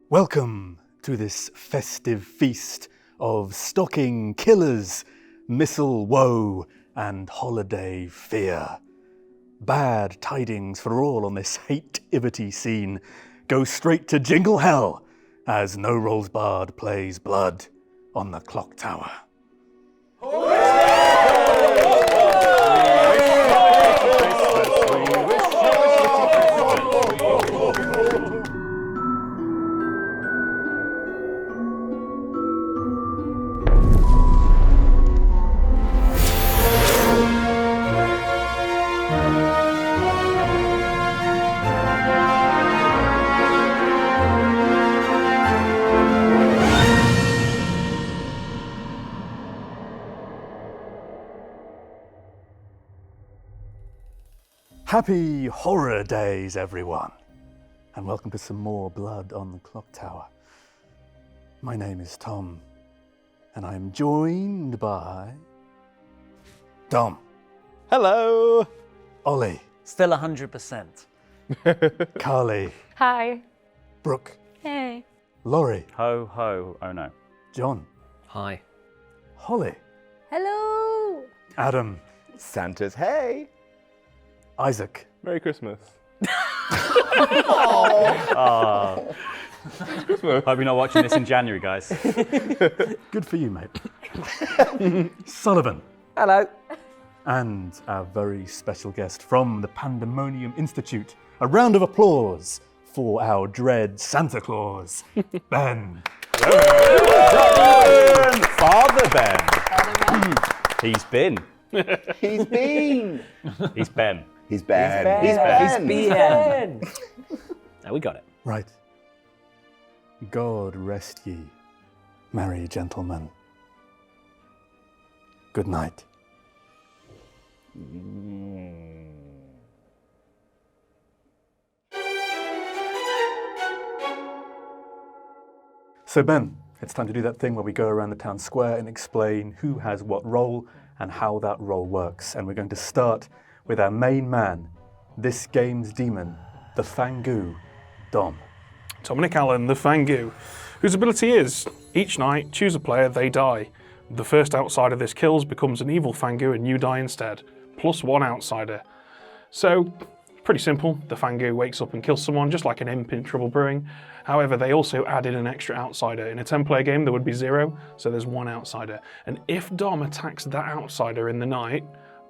Welcome to this festive feast of stocking killers, missile woe, and holiday fear. Bad tidings for all on this hate-ivity scene. Go straight to Jingle Hell as No Rolls Barred plays Blood on the Clocktower. Happy horror days, everyone, and welcome to some more Blood on the Clocktower. My name is Tom, and I am joined by Dom. Hello! Ollie. Still 100%. Carly. Hi. Brooke. Hey. Laurie. Ho, ho, oh no. John. Hi. Holly. Hello. Adam. Santa's hey! Isaac. Merry Christmas. Hope you're not watching this in January, guys. Good for you, mate. Sullivan. Hello. And our very special guest from the Pandemonium Institute. A round of applause for our dread Santa Claus, Ben. Father Ben. He's been. He's been. He's Ben. He's Ben. He's Ben. Now we got it. Right. God rest ye, merry gentlemen. Good night. So Ben, it's time to do that thing where we go around the town square and explain who has what role and how that role works. And we're going to start with our main man, this game's demon, the Fangu, Dom. Dominic Allen, the Fangu, whose ability is, each night, choose a player, they die. The first outsider this kills becomes an evil Fangu and you die instead, plus one outsider. So, pretty simple, the Fangu wakes up and kills someone, just like an imp in Trouble Brewing. However, they also added an extra outsider. In a 10-player game, there would be 0, so there's one outsider. And if Dom attacks that outsider in the night,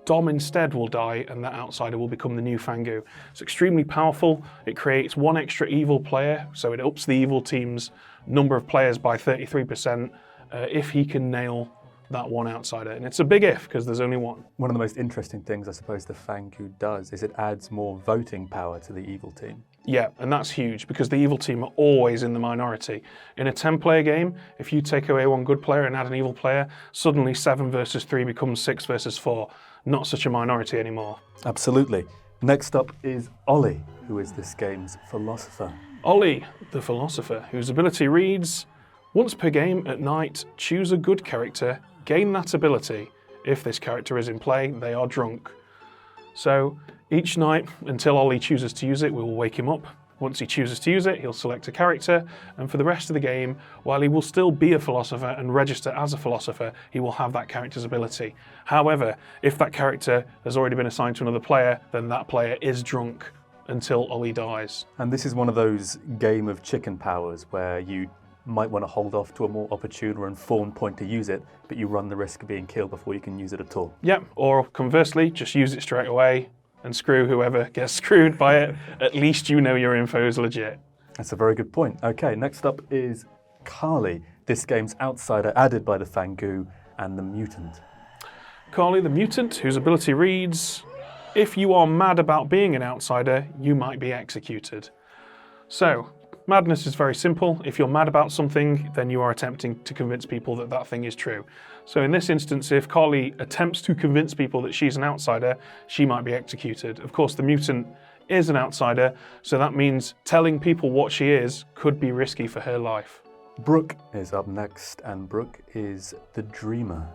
Dom instead will die, and that outsider will become the new Fangu. It's extremely powerful. It creates one extra evil player, so it ups the evil team's number of players by 33% if he can nail that one outsider. And it's a big if, because there's only one. One of the most interesting things I suppose the Fangu does is it adds more voting power to the evil team. Yeah, and that's huge, because the evil team are always in the minority. In a 10-player game, if you take away one good player and add an evil player, suddenly 7 versus 3 becomes 6 versus 4. Not such a minority anymore. Absolutely. Next up is Ollie, who is this game's philosopher. Ollie, the philosopher, whose ability reads, once per game at night, choose a good character, gain that ability. If this character is in play, they are drunk. So each night, until Ollie chooses to use it, we will wake him up. Once he chooses to use it, he'll select a character, and for the rest of the game, while he will still be a philosopher and register as a philosopher, he will have that character's ability. However, if that character has already been assigned to another player, then that player is drunk until Ollie dies. And this is one of those game of chicken powers where you might want to hold off to a more opportune or informed point to use it, but you run the risk of being killed before you can use it at all. Yep, or conversely, just use it straight away and screw whoever gets screwed by it. At least you know your info is legit. That's a very good point. Okay, next up is Carly, this game's outsider added by the Fangu and the mutant. Carly the mutant, whose ability reads, if you are mad about being an outsider, you might be executed. So, madness is very simple. If you're mad about something, then you are attempting to convince people that that thing is true. So in this instance, if Carly attempts to convince people that she's an outsider, she might be executed. Of course, the mutant is an outsider, so that means telling people what she is could be risky for her life. Brooke is up next, and Brooke is the Dreamer.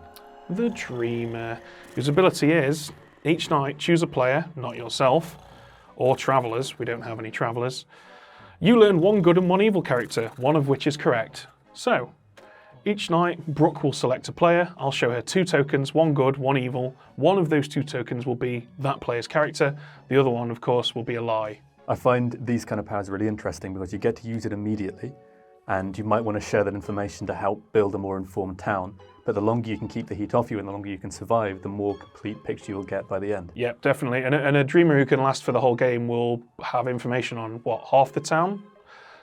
The Dreamer, whose ability is, each night choose a player, not yourself, or travellers, we don't have any travellers. You learn one good and one evil character, one of which is correct. So, each night, Brooke will select a player. I'll show her 2 tokens, one good, one evil. One of those 2 tokens will be that player's character. The other one, of course, will be a lie. I find these kind of powers really interesting because you get to use it immediately, and you might want to share that information to help build a more informed town. But the longer you can keep the heat off you and the longer you can survive, the more complete picture you'll get by the end. Yep, definitely. And a dreamer who can last for the whole game will have information on, what, half the town?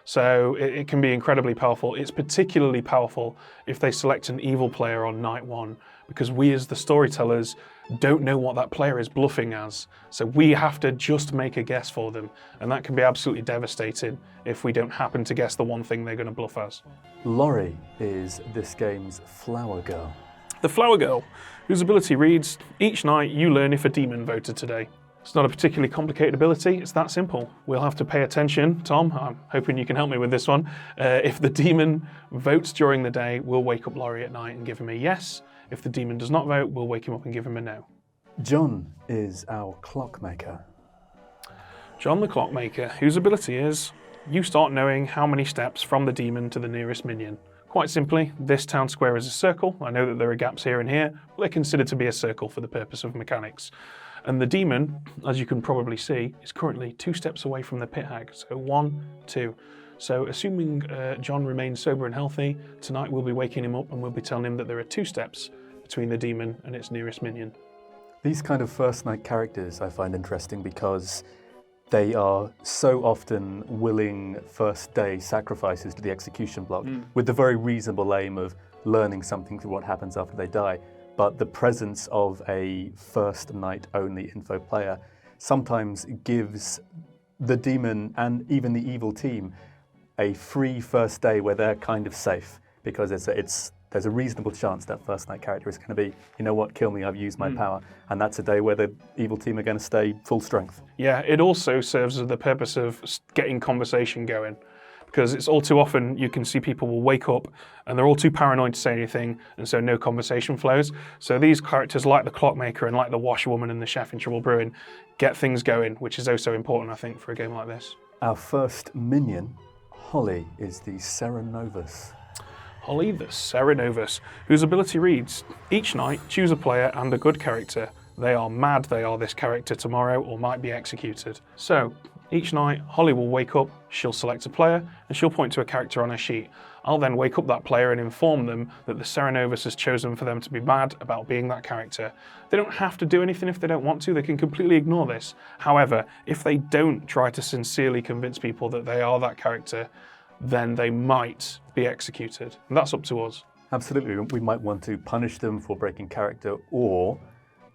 So it can be incredibly powerful. It's particularly powerful if they select an evil player on night 1, because we as the storytellers don't know what that player is bluffing as. So we have to just make a guess for them. And that can be absolutely devastating if we don't happen to guess the one thing they're going to bluff as. Laurie is this game's flower girl. The Flower Girl, whose ability reads, each night you learn if a demon voted today. It's not a particularly complicated ability, it's that simple. We'll have to pay attention, Tom, I'm hoping you can help me with this one. If the demon votes during the day, we'll wake up Laurie at night and give him a yes. If the demon does not vote, we'll wake him up and give him a no. John is our clockmaker. John the Clockmaker, whose ability is, you start knowing how many steps from the demon to the nearest minion. Quite simply, this town square is a circle. I know that there are gaps here and here, but they're considered to be a circle for the purpose of mechanics. And the demon, as you can probably see, is currently 2 steps away from the pit hag. So 1, 2. So assuming John remains sober and healthy, tonight we'll be waking him up and we'll be telling him that there are 2 steps between the demon and its nearest minion. These kind of first night characters I find interesting because they are so often willing first day sacrifices to the execution block with the very reasonable aim of learning something through what happens after they die. But the presence of a first night only info player sometimes gives the demon and even the evil team a free first day where they're kind of safe, because there's a reasonable chance that first night character is going to be, you know what, kill me, I've used my power. And that's a day where the evil team are going to stay full strength. Yeah, it also serves as the purpose of getting conversation going. Because it's all too often you can see people will wake up and they're all too paranoid to say anything, and so no conversation flows. So these characters, like the Clockmaker and like the Washerwoman and the Chef in Trouble Brewing, get things going, which is also important, I think, for a game like this. Our first minion, Holly, is the Serenovus. Holly the Serenovus, whose ability reads, each night choose a player and a good character. They are mad they are this character tomorrow or might be executed. So, each night, Holly will wake up, she'll select a player, and she'll point to a character on her sheet. I'll then wake up that player and inform them that the Serenovus has chosen for them to be mad about being that character. They don't have to do anything if they don't want to, they can completely ignore this. However, if they don't try to sincerely convince people that they are that character, then they might be executed. And that's up to us. Absolutely, we might want to punish them for breaking character, or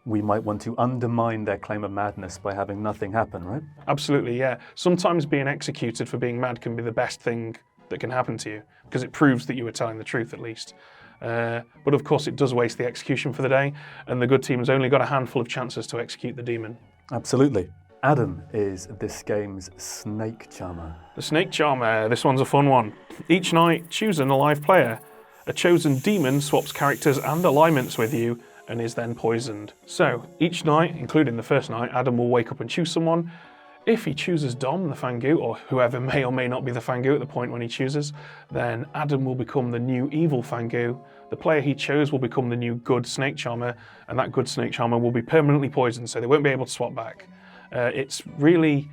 we might want to undermine their claim of madness by having nothing happen, right? Absolutely, yeah. Sometimes being executed for being mad can be the best thing that can happen to you, because it proves that you were telling the truth at least. But of course it does waste the execution for the day, and the good team has only got a handful of chances to execute the demon. Absolutely. Adam is this game's Snake Charmer. The Snake Charmer, this one's a fun one. Each night, choose an alive player. A chosen demon swaps characters and alignments with you, and is then poisoned. So, each night, including the first night, Adam will wake up and choose someone. If he chooses Dom, the Fangu, or whoever may or may not be the Fangu at the point when he chooses, then Adam will become the new evil Fangu. The player he chose will become the new good Snake Charmer, and that good Snake Charmer will be permanently poisoned, so they won't be able to swap back. It's really,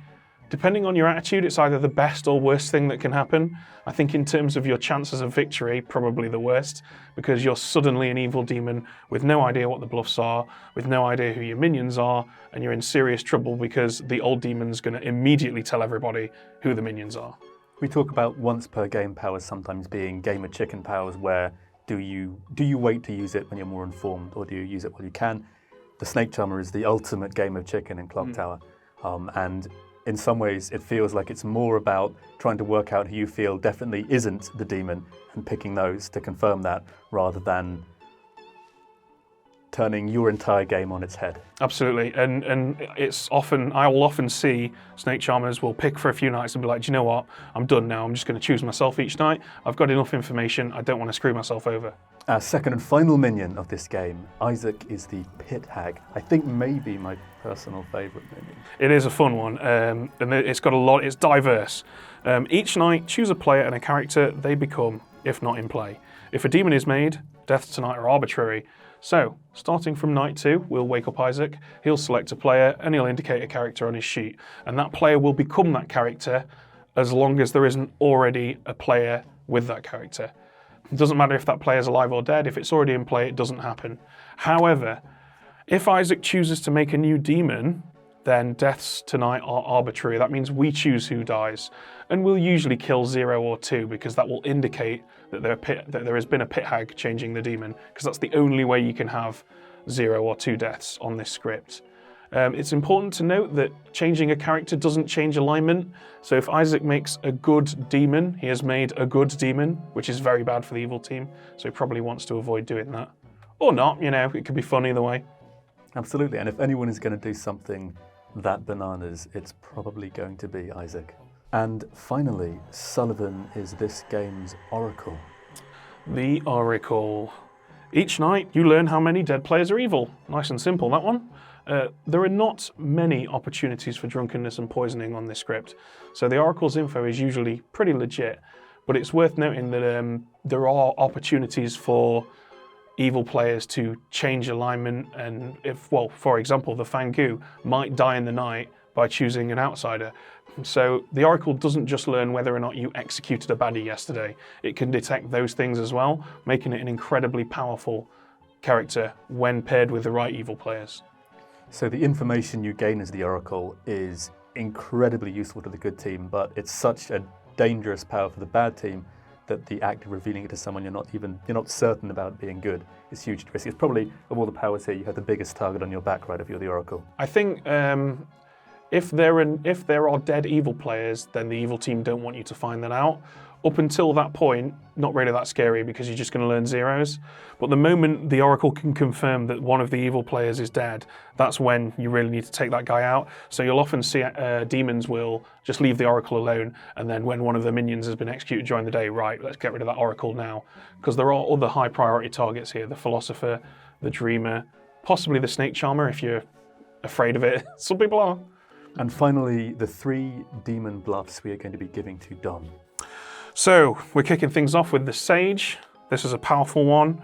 depending on your attitude, it's either the best or worst thing that can happen. I think in terms of your chances of victory, probably the worst, because you're suddenly an evil demon with no idea what the bluffs are, with no idea who your minions are, and you're in serious trouble because the old demon's going to immediately tell everybody who the minions are. We talk about once per game powers sometimes being game of chicken powers, where do you wait to use it when you're more informed, or do you use it while you can? The Snake Charmer is the ultimate game of chicken in Clocktower, and in some ways it feels like it's more about trying to work out who you feel definitely isn't the demon and picking those to confirm that, rather than turning your entire game on its head. Absolutely, and I will often see Snake Charmers will pick for a few nights and be like, do you know what, I'm done now, I'm just going to choose myself each night. I've got enough information, I don't want to screw myself over. Our second and final minion of this game, Isaac, is the Pit Hag. I think maybe my personal favourite minion. It is a fun one, and it's got a lot, it's diverse. Each night, choose a player and a character they become, if not in play. If a demon is made, deaths tonight are arbitrary. So, starting from night 2, we'll wake up Isaac, he'll select a player, and he'll indicate a character on his sheet. And that player will become that character as long as there isn't already a player with that character. It doesn't matter if that player is alive or dead, if it's already in play, it doesn't happen. However, if Isaac chooses to make a new demon, then deaths tonight are arbitrary. That means we choose who dies. And we'll usually kill 0 or 2 because that will indicate that there has been a Pit Hag changing the demon, because that's the only way you can have 0 or 2 deaths on this script. It's important to note that changing a character doesn't change alignment. So if Isaac makes a good demon, he has made a good demon, which is very bad for the evil team. So he probably wants to avoid doing that. Or not, it could be fun either way. Absolutely, and if anyone is going to do something that bananas, it's probably going to be Isaac. And finally, Sullivan is this game's Oracle. The Oracle. Each night, you learn how many dead players are evil. Nice and simple, that one. There are not many opportunities for drunkenness and poisoning on this script, so the Oracle's info is usually pretty legit, but it's worth noting that there are opportunities for evil players to change alignment, and for example, the Fangu might die in the night by choosing an outsider. So the Oracle doesn't just learn whether or not you executed a baddie yesterday, it can detect those things as well, making it an incredibly powerful character when paired with the right evil players. So the information you gain as the Oracle is incredibly useful to the good team, but it's such a dangerous power for the bad team that the act of revealing it to someone you're not certain about being good is hugely risky. It's probably, of all the powers here, you have the biggest target on your back, right, if you're the Oracle. I think if there are dead evil players, then the evil team don't want you to find that out. Up until that point, not really that scary because you're just going to learn zeros. But the moment the Oracle can confirm that one of the evil players is dead, that's when you really need to take that guy out. So you'll often see demons will just leave the Oracle alone, and then when one of the minions has been executed during the day, right, let's get rid of that Oracle now. Because there are other high priority targets here, the Philosopher, the Dreamer, possibly the Snake Charmer if you're afraid of it. Some people are. And finally, the 3 demon bluffs we are going to be giving to Dom. So, we're kicking things off with the Sage. This is a powerful one.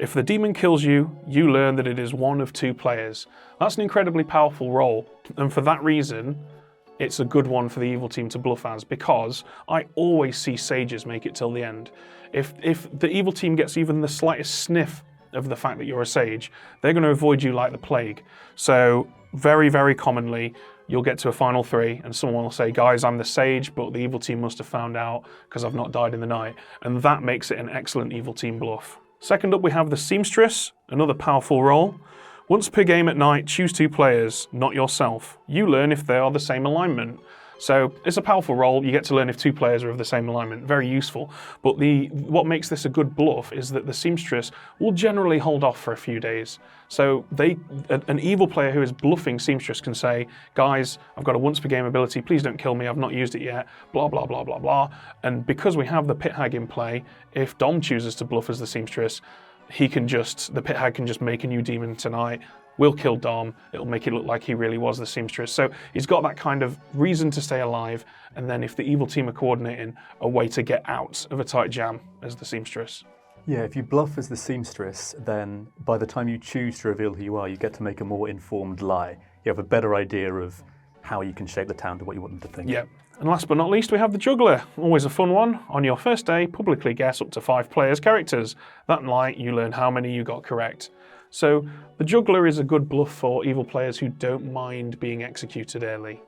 If the demon kills you, you learn that it is one of 2 players. That's an incredibly powerful role, and for that reason, it's a good one for the evil team to bluff as, because I always see Sages make it till the end. If the evil team gets even the slightest sniff of the fact that you're a Sage, they're going to avoid you like the plague. So, very, very commonly, you'll get to a final 3 and someone will say, guys, I'm the Sage, but the evil team must have found out because I've not died in the night. And that makes it an excellent evil team bluff. Second up, we have the Seamstress, another powerful role. Once per game at night, choose 2 players, not yourself. You learn if they are the same alignment. So it's a powerful role. You get to learn if 2 players are of the same alignment. Very useful. But what makes this a good bluff is that the Seamstress will generally hold off for a few days. So an evil player who is bluffing Seamstress can say, guys, I've got a once per game ability, please don't kill me, I've not used it yet, blah, blah, blah, blah, blah. And because we have the Pit Hag in play, if Dom chooses to bluff as the Seamstress, the Pit Hag can just make a new demon tonight. We'll kill Dom, it'll make it look like he really was the Seamstress. So he's got that kind of reason to stay alive, and then if the evil team are coordinating, a way to get out of a tight jam as the Seamstress. Yeah, if you bluff as the Seamstress, then by the time you choose to reveal who you are, you get to make a more informed lie. You have a better idea of how you can shape the town to what you want them to think. Yeah. And last but not least, we have the Juggler. Always a fun one. On your first day, publicly guess up to 5 players' characters. That night, you learn how many you got correct. So the Juggler is a good bluff for evil players who don't mind being executed early.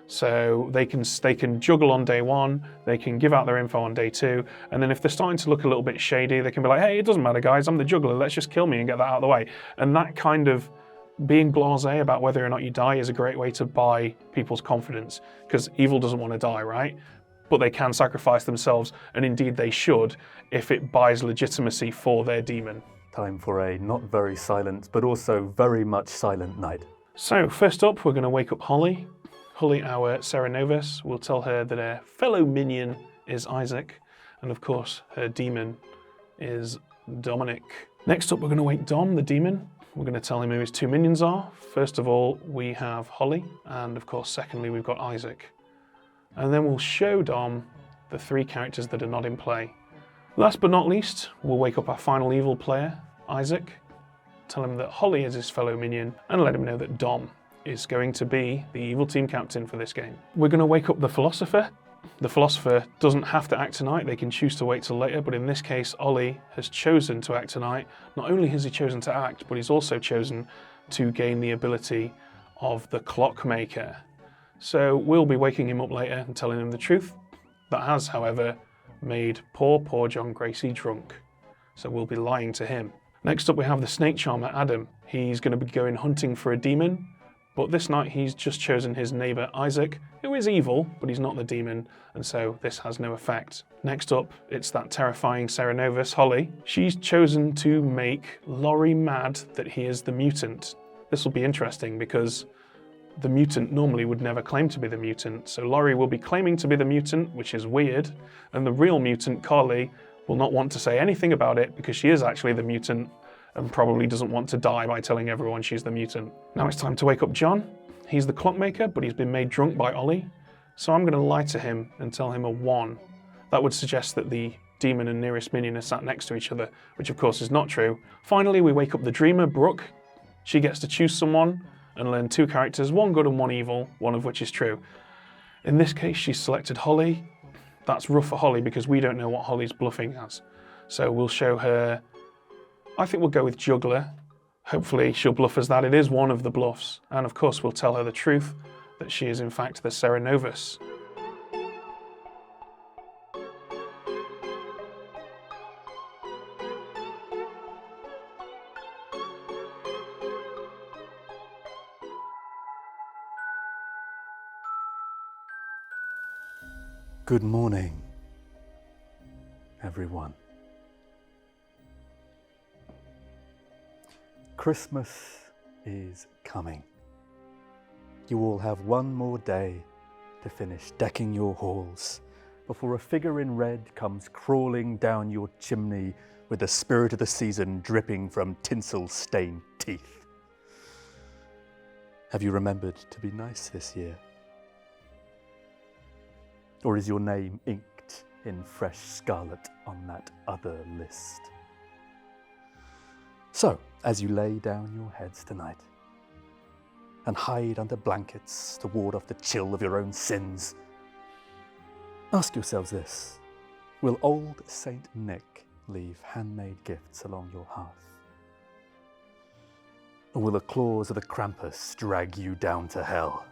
So they can juggle on day 1, they can give out their info on day 2, and then if they're starting to look a little bit shady, they can be like, hey, it doesn't matter guys, I'm the Juggler, let's just kill me and get that out of the way. And that kind of being blasé about whether or not you die is a great way to buy people's confidence, because evil doesn't want to die, right? But they can sacrifice themselves, and indeed they should, if it buys legitimacy for their demon. Time for a not very silent, but also very much silent night. So, first up, we're going to wake up Holly. Holly, our Sarah Novus, will tell her that her fellow minion is Isaac, and of course, her demon is Dominic. Next up, we're going to wake Dom, the demon. We're going to tell him who his two minions are. First of all, we have Holly, and of course, secondly, we've got Isaac. And then we'll show Dom the three characters that are not in play. Last but not least, we'll wake up our final evil player, Isaac, tell him that Holly is his fellow minion, and let him know that Dom is going to be the evil team captain for this game. We're going to wake up the philosopher. The philosopher doesn't have to act tonight, they can choose to wait till later, but in this case, Ollie has chosen to act tonight. Not only has he chosen to act, but he's also chosen to gain the ability of the Clockmaker. So we'll be waking him up later and telling him the truth. That has, however, made poor John Gracie drunk. So we'll be lying to him. Next up we have the snake charmer, Adam. He's going to be going hunting for a demon, but this night he's just chosen his neighbour Isaac, who is evil, but he's not the demon, and so this has no effect. Next up, it's that terrifying Sarah Novus, Holly. She's chosen to make Laurie mad that he is the mutant. This will be interesting because the mutant normally would never claim to be the mutant, so Laurie will be claiming to be the mutant, which is weird, and the real mutant, Carly, will not want to say anything about it because she is actually the mutant and probably doesn't want to die by telling everyone she's the mutant. Now it's time to wake up John. He's the Clockmaker, but he's been made drunk by Ollie, so I'm going to lie to him and tell him a 1. That would suggest that the demon and nearest minion are sat next to each other, which of course is not true. Finally, we wake up the dreamer, Brooke. She gets to choose someone and learn 2 characters, 1 good and 1 evil, 1 of which is true. In this case, she's selected Holly. That's rough for Holly because we don't know what Holly's bluffing as. So we'll show her, I think we'll go with Juggler. Hopefully she'll bluff as that. It is one of the bluffs. And of course we'll tell her the truth, that she is in fact the Sarah Novus. Good morning, everyone. Christmas is coming. You all have one more day to finish decking your halls before a figure in red comes crawling down your chimney with the spirit of the season dripping from tinsel-stained teeth. Have you remembered to be nice this year? Or is your name inked in fresh scarlet on that other list? So, as you lay down your heads tonight and hide under blankets to ward off the chill of your own sins, ask yourselves this: will old Saint Nick leave handmade gifts along your hearth? Or will the claws of the Krampus drag you down to hell?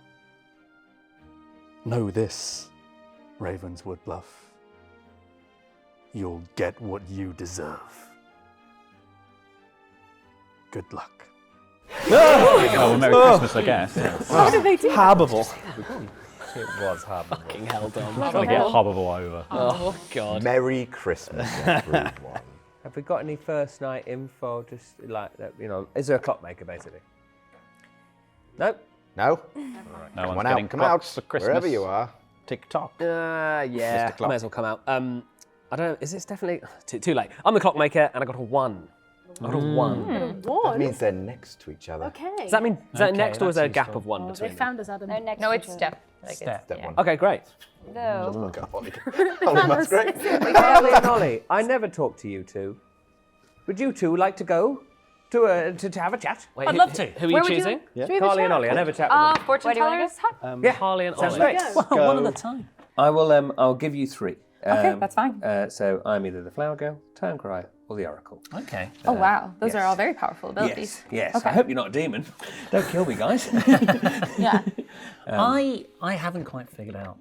Know this, Ravenswood Bluff, you'll get what you deserve. Good luck. Oh, Merry Christmas, I guess. How did they do that? Habable. It was hard. Fucking hell, Dom. Trying to get Hobbable over. Oh, God. Merry Christmas, everyone. Have we got any first night info? Just like that, you know, is there a clockmaker basically? Nope. No? No Come one's on getting out, come out, clocks for Christmas. wherever you are. TikTok. Yeah, Mr. Clock. might as well come out. I don't know, is this definitely too late? I'm the clockmaker and I got a 1. I got a 1. That One. means they're next to each other. Okay. Does that mean is that Okay, next or is that's there a gap useful. of 1 Oh, they between them? found us, Adam. No, next. No, to it's each other. step. Like Step. Step one. Okay, great. No. Look at Ollie. Ollie, that's great. Carly and Ollie, I never talk to you two. Would you two like to go to have a chat? Wait, I'd love to. Who are Where you would choosing? Should we have a Carly and chat? Ollie, I never chat with them. Fortune Where do you wanna tellers? Huh? Yeah, Harley and sounds Ollie. great. Well, one at a time. I will. I'll give you 3. Okay, that's fine. So I'm either the flower girl, town crier, or the oracle. Okay. Oh wow, those yes. are all very powerful abilities. Yes. Okay. I hope you're not a demon. Don't kill me, guys. Yeah. I haven't quite figured out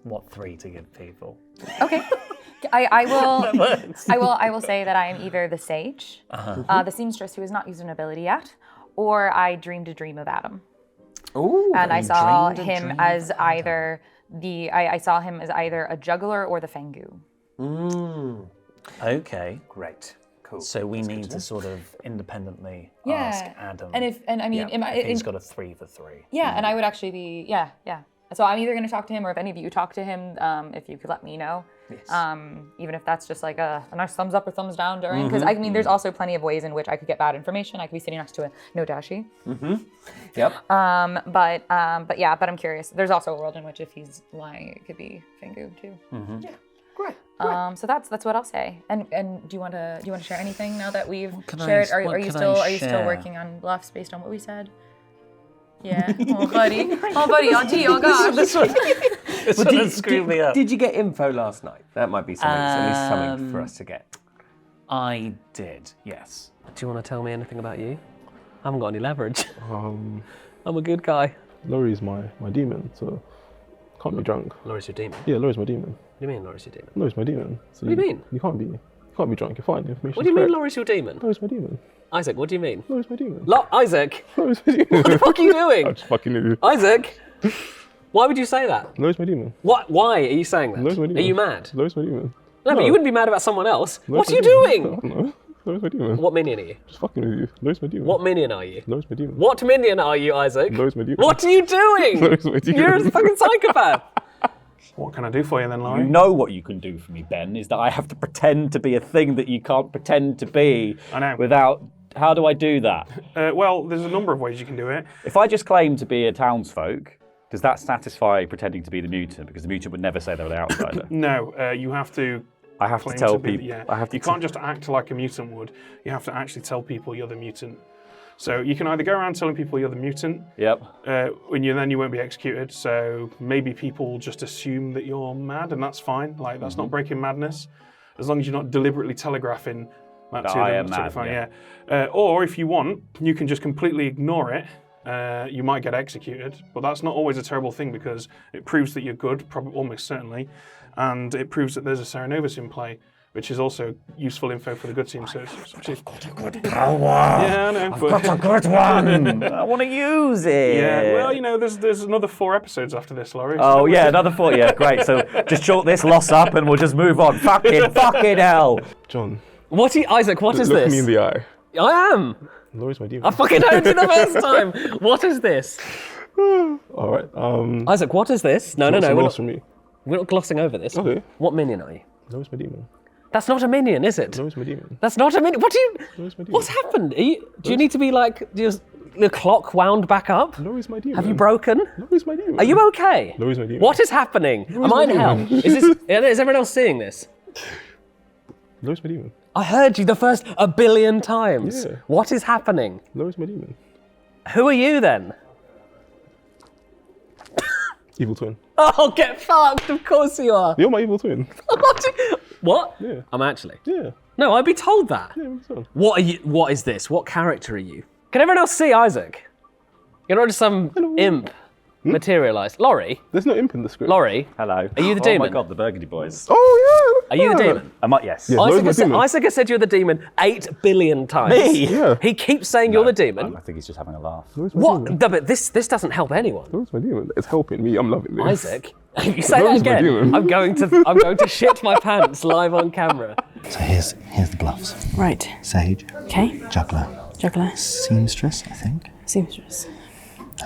what 3 to give people. Okay. I will say that I am either the sage, the seamstress who has not used an ability yet, or I dreamed a dream of Adam. Ooh. And I saw dreamed a him dream as of Adam. either I saw him as either a juggler or the Fengu. Mm. Okay. Great. Cool. So we need to sort of independently ask Yeah. Adam. And I mean, if he's got a 3 for 3. Yeah, and I would actually be, yeah. So I'm either going to talk to him, or if any of you talk to him, if you could let me know. Yes. Even if that's just like a nice thumbs up or thumbs down during, because I mean, there's also plenty of ways in which I could get bad information. I could be sitting next to a no dashi. Yep. But I'm curious. There's also a world in which if he's lying, it could be Fingu too. Yeah. Great. So that's what I'll say. And do you want to share anything now that we've can I- shared? Are what you can still I still share? working on bluffs based on what we said? Yeah. Oh buddy. Oh gee, oh gosh. This one has screwed me up. Did you get info last night? That might be something, at least something for us to get. I did, yes. Do you want to tell me anything about you? I haven't got any leverage. Um, I'm a good guy. Laurie's my demon, so can't be drunk. Laurie's your demon. Yeah, Laurie's my demon. What do you mean Laurie's your demon? Laurie's my demon. So What do you mean? You can't be drunk. You're fine. Information. What do you mean Laurie's your demon? Laurie's my demon. Isaac, what do you mean? Laurie's my demon. Isaac, Laurie's my demon. what the fuck are you doing? I'm just fucking with you. Isaac, why would you say that? Laurie's my demon. What? Why are you saying that? Laurie's my Are demon. you mad? Laurie's my demon. No, but you wouldn't be mad about someone else. What are you doing? No. Laurie's my demon. What minion are you? Just fucking with you. Laurie's my demon. What minion are you? Laurie's my demon. What minion are you, Isaac? Laurie's my demon. What are you doing? Laurie's my demon. You're a fucking psychopath. What can I do for you then, Laurie? You know what you can do for me, Ben, is that I have to pretend to be a thing that you can't pretend to be. I know. Without. How do I do that? Well, there's a number of ways you can do it. If I just claim to be a townsfolk, does that satisfy pretending to be the mutant? Because the mutant would never say they're an outsider. No, you have to. I have to claim tell be- people. Yeah. I have to You can't just act like a mutant would. You have to actually tell people you're the mutant. So you can either go around telling people you're the mutant, Yep. when then you won't be executed. So maybe people just assume that you're mad, and that's fine. Like that's not breaking madness, as long as you're not deliberately telegraphing that That to I them. am that's totally mad, fine, or if you want, you can just completely ignore it. You might get executed, but that's not always a terrible thing because it proves that you're good, probably almost certainly, and it proves that there's a Serenovus in play, which is also useful info for the good team. So it's actually, yeah, I know. But, That's a good one. I want to use it. yeah, well, you know, there's another 4 episodes after this, Laurie. Oh yeah, another 4. Yeah, great. So just chalk this loss up and we'll just move on. Fucking hell. John, Isaac, what is look this? me in the eye. I am. Laurie's my demon. I fucking heard you the first time. What is this? All right. Isaac, what is this? No, Some we're loss not, from me. we're not glossing over this. Okay. What minion are you? Laurie's my demon. That's not a minion, is it? Laurie's my demon. That's not a minion. What do you? Laurie's my demon. What's happened? Do you need to be like just the clock wound back up? Laurie's my demon. Have you broken? Laurie's my demon. Are you okay? Laurie's my demon. What is happening? Am I in hell? Is everyone else seeing this? Laurie's my demon. I heard you the first 1 billion times. Yeah. What is happening? Laurie's my demon. Who are you then? Evil twin. Oh, get fucked! Of course you are. You're my evil twin. What? Yeah. I'm actually. Yeah. No, I'd be told that. Yeah, what's up? What are you? What is this? What character are you? Can everyone else see Isaac? You're not just some imp materialised. Laurie, There's no imp in the script. Laurie, Hello. Are you the Oh demon? my God, the Burgundy boys. Oh yeah. are you the demon? Yes. Yeah. Laurie's my demon. Isaac has said you're the demon 8 billion times. Me? Yeah. He keeps saying you're the demon. I think he's just having a laugh. Laurie's my What? demon. No, but this doesn't help anyone. Laurie's my demon. It's helping me. I'm loving this. Isaac, if you say that Laurie's my again, demon. I'm going to shit my pants live on camera. So here's the bluffs. Right. Sage, Okay. juggler, Juggler. seamstress, I think. Seamstress.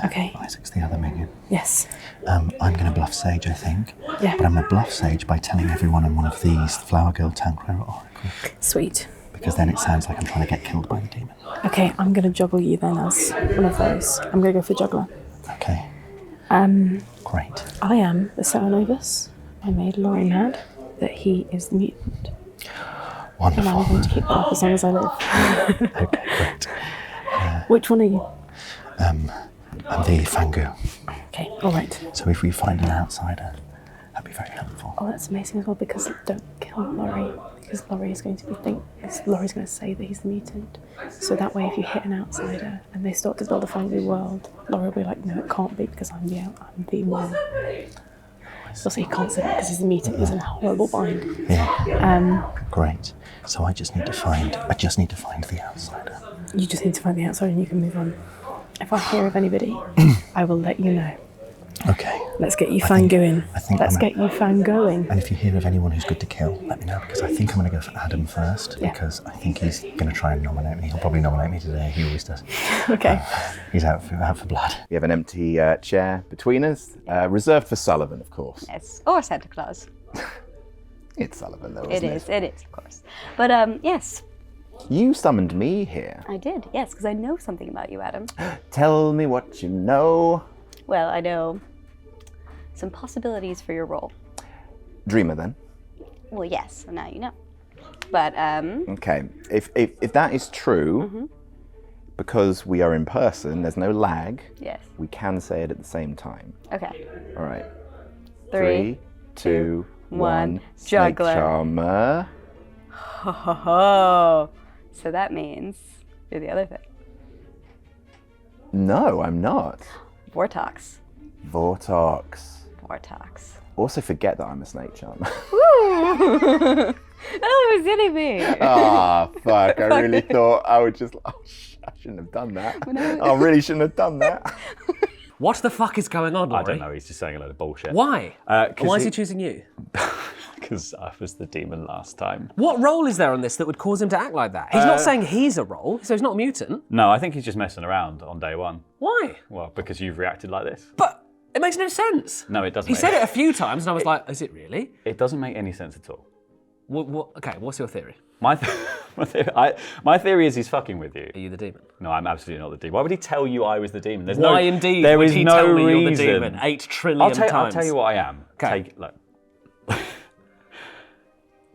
Okay. Isaac's the other minion. Yes. I'm going to bluff Sage, I think. Yeah. But I'm going to bluff Sage by telling everyone I'm one of these, Flower Girl, Tanquera, or Oracle. Sweet. Because then it sounds like I'm trying to get killed by the demon. Okay, I'm gonna juggle you then as one of those. I'm gonna go for juggler. Okay, great. I am the Serenovus. I made Laurie mad that he is the mutant. And I'm Wonderful. going to keep that up as long as I live. Okay, great. Which one are you? I'm the Fangu. Okay, alright. So if we find an outsider, that'd be very helpful. Oh, that's amazing as well because don't kill Laurie. Because Laurie is going to Laurie's going to say that he's the mutant. So that way if you hit an outsider and they start to build a Fangu world, Laurie will be like, no, it can't be because I'm the one. So he can't say that because he's the mutant. He's in a horrible bind. Yeah. Great. So I just need to find the outsider. You just need to find the outsider and you can move on. If I hear of anybody, I will let you know. Okay. Let's get you fangoing. Let's get you fangoing. And if you hear of anyone who's good to kill, let me know, because I think I'm going to go for Adam first, because I think he's going to try and nominate me. He'll probably nominate me today. He always does. Okay. He's out for blood. We have an empty chair between us, reserved for Sullivan, of course. Yes, or Santa Claus. It's Sullivan, though, It isn't it? is, of course. But yes. You summoned me here. I did, yes, because I know something about you, Adam. Tell me what you know. Well, I know some possibilities for your role. Dreamer, then. Well, yes, now you know. But, Okay, if that is true, because we are in person, there's no lag. Yes. We can say it at the same time. Okay. All right. 3, 2, 1. Juggler. Snake Charmer. Ho ho ho. So that means you're the other thing. No, I'm not. Vortox. Vortox. Also forget that I'm a snake charmer. Woo! Oh, was silly me. Ah, fuck. I really thought I would just... Oh, I shouldn't have done that. I really shouldn't have done that. What the fuck is going on, Laurie? I don't know, he's just saying a load of bullshit. Why? Why is he choosing you? Because I was the demon last time. What role is there on this that would cause him to act like that? He's not saying he's a role, so he's not a mutant. No, I think he's just messing around on day one. Why? Well, because you've reacted like this. But it makes no sense. No, it doesn't. He said it a few times, and I was like, is it really? It doesn't make any sense at all. Okay, what's your theory? My theory is he's fucking with you. Are you the demon? No, I'm absolutely not the demon. Why would he tell you I was the demon? There's Why indeed there would is he no tell me reason. you're the demon 8 trillion I'll times? tell you what I am. Okay. Look.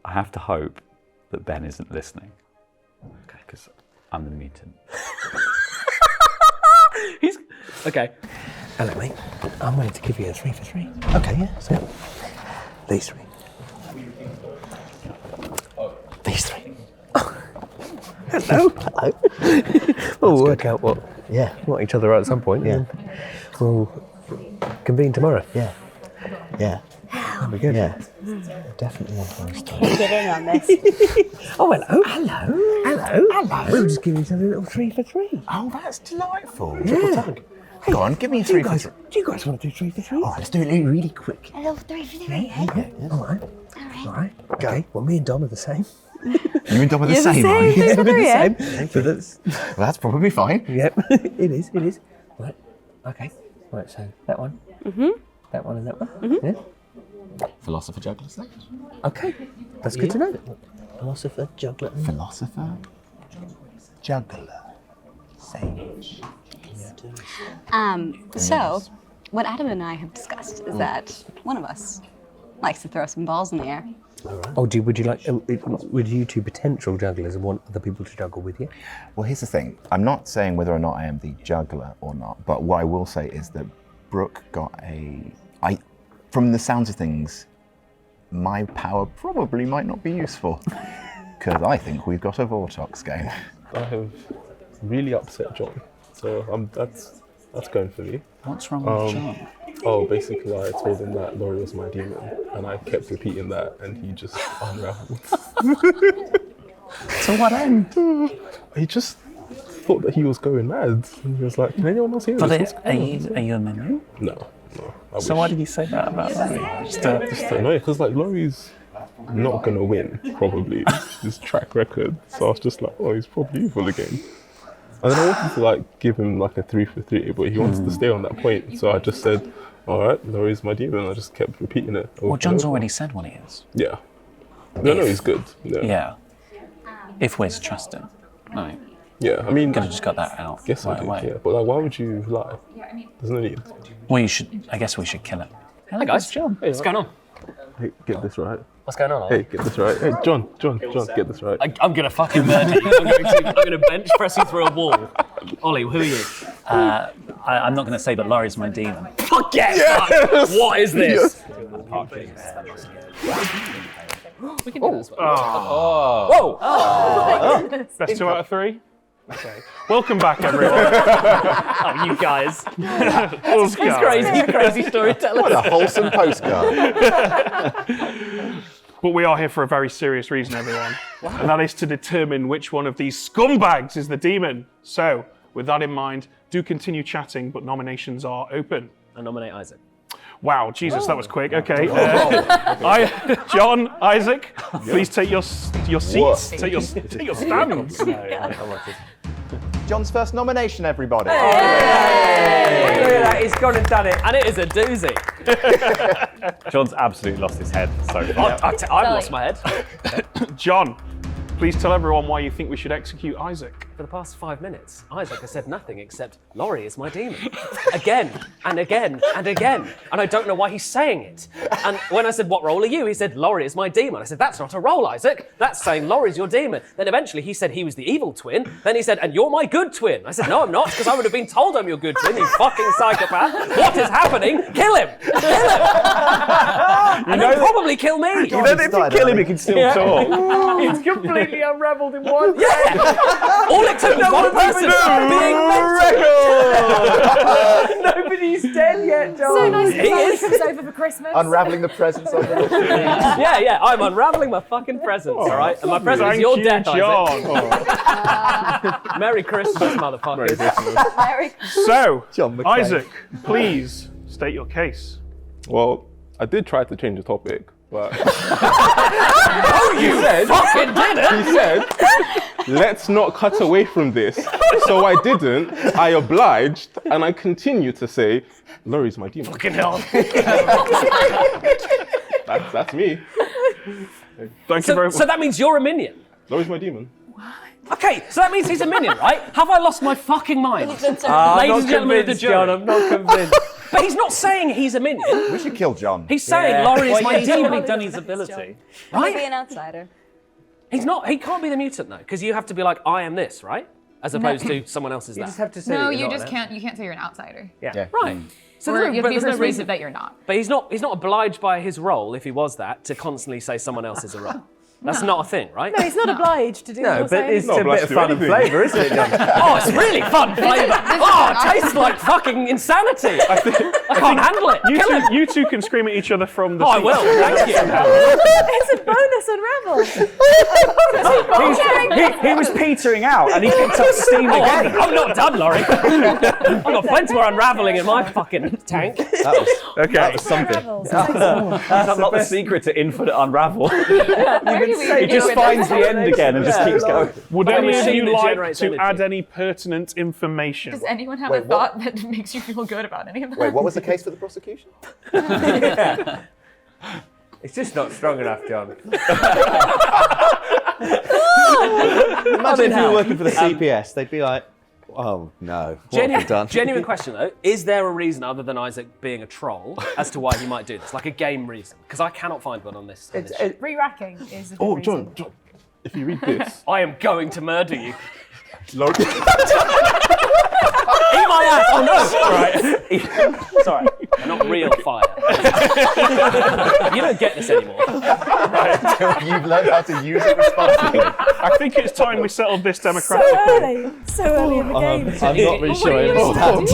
I have to hope that Ben isn't listening. Okay. Because I'm the mutant. Okay. Hello, mate. I'm willing to give you a 3 for 3. Okay, yeah. So, these 3. These 3. Hello. We'll work out what each other are at some point. Yeah. We'll convene tomorrow. Yeah. That'd be good. Yeah. Definitely one for us. Get in on this. Oh, hello. We'll just give each other a little 3 for 3. Oh, that's delightful. Yeah. Tug. Go on, give me a 3 for 3. Do you guys want to do 3 for 3? Oh, let's do it really quick. A little 3 for 3, Yeah. All right. Okay. Well, me and Dom are the same. You and Dom are the You're the same, same, are you? three for We're three, yeah? the same. So that's... Well, that's probably fine. Yep. It is. Right. Okay. Right, so that one. That one and that one. Yeah. Philosopher, juggler, snake. Okay. That's good to know. Philosopher, juggler. Philosopher, juggler, sage. So, what Adam and I have discussed is that one of us likes to throw some balls in the air. Oh, would you two potential jugglers want other people to juggle with you? Well, here's the thing. I'm not saying whether or not I am the juggler or not, but what I will say is that Brooke got from the sounds of things, my power probably might not be useful. Because I think we've got a Vortox game. I have really upset John, so that's going for me. What's wrong with John? Oh, basically I told him that Laurie was my demon, and I kept repeating that, and he just unraveled. To what end? He just thought that he was going mad, and he was like, "Can anyone else hear this? Are you a menu? No. So why did you say that about Laurie? Just annoying, because like Laurie's not gonna win probably. His track record, so I was just like, oh, he's probably evil again. And then I wanted to like give him like a 3 for 3, but he wanted to stay on that point, so I just said, all right, Laurie's my demon. I just kept repeating it. Well, John's already said what he is. Yeah. No, he's good. Yeah. If we're to trust him. No. Yeah, I mean, Could have just got that out Guess right I did, away. yeah. But like, why would you lie? There's no need. Well, I guess we should kill him. Hello, guys. John. What's going on? Hey, get this right. What's going on? Hey, get this right. Hey, John, get this right. I'm gonna fucking murder you. I'm gonna bench press you through a wall. Ollie, who are you? I'm not going to say, but Laurie's my demon. Fuck yes! What is this? We can do this one. Whoa! Best 2 out of 3? Okay. Welcome back, everyone. Oh, you guys. It's crazy storytelling. What a wholesome postcard. But we are here for a very serious reason, everyone. And that is to determine which one of these scumbags is the demon. So, with that in mind, do continue chatting, but nominations are open. I nominate Isaac. Wow, Jesus, that was quick. Okay. John, Isaac, please take your seats. Take your stands. John's first nomination, everybody. Look at that, he's gone and done it, and it is a doozy. John's absolutely lost his head so far. I've lost my head. John, please tell everyone why you think we should execute Isaac. For the past 5 minutes, Isaac has said nothing except, Laurie is my demon. Again, and again, and again. And I don't know why he's saying it. And when I said, what role are you? He said, Laurie is my demon. I said, that's not a role, Isaac. That's saying Laurie's your demon. Then eventually he said he was the evil twin. Then he said, and you're my good twin. I said, no, I'm not, because I would have been told I'm your good twin, you fucking psychopath. What is happening? Kill him! Kill him! And then probably kill me. You know that if you kill him, he can still talk. It's completely unraveled in one. Yeah! All it took was one person being mental. Nobody's dead yet, John. So nice that Laurie comes over for Christmas. Unraveling the presents over the Yeah, I'm unraveling my fucking presents, all right? And my present is your death, John. Isaac. Merry Christmas, motherfuckers. Merry So, Isaac, please state your case. Well, I did try to change the topic, but You fucking did it! he said, let's not cut away from this. So I didn't, I obliged, and I continue to say, Laurie's my demon. Fucking hell. That's me. Thank you very much. So that means you're a minion? Laurie's my demon. Okay, so that means he's a minion, right? Have I lost my fucking mind? Ladies and gentlemen of the jury. John, I'm not convinced. But he's not saying he's a minion. We should kill John. He's saying Laurie is my he's demon. already done his ability. Right? Be an outsider. He's not. He can't be the mutant though, because you have to be like, I am this, right? As opposed to someone else's You that. just have to say No, that you you're just not can't. You can't say you're an outsider. Yeah. Right. So Or you have to be there's no persuasive reason. that you're not. But he's not obliged by his role, if he was that, to constantly say someone else is a role. That's not a thing, right? No, he's not obliged to do No, what but you're it's saying. a bit of fun and flavour, isn't it, John? Oh, it's really fun flavour. Oh, it tastes like fucking insanity. I can't handle it. You two can scream at each other from the Oh, I seats. will. Thank you. It's a bonus unravel. He was petering out and he picked up steam Oh, again. I'm not done, Laurie. I've got plenty more unravelling in my fucking tank. That was something. Unravels. That's not the secret to infinite unravel. He just with finds the end again and just keeps going. Would Like a any of machine you that like generates to energy. add any pertinent information? Does anyone have Wait, a thought that makes you feel good about any of that? Wait, what was the case for the prosecution? It's just not strong enough, John. Imagine if you were working for the CPS, they'd be like, oh no, what have we done? Genuine question though, is there a reason other than Isaac being a troll as to why he might do this? Like a game reason? Because I cannot find one on this. Re-racking is a good Oh, reason. John, if you read this. I am going to murder you. Laurie. Eat my ass! Oh no! Right. Sorry, not real fire. You don't get this anymore. You've learned how to use it responsibly. I think it's time we settled this So democratically. early in the game. I'm not really sure I understand.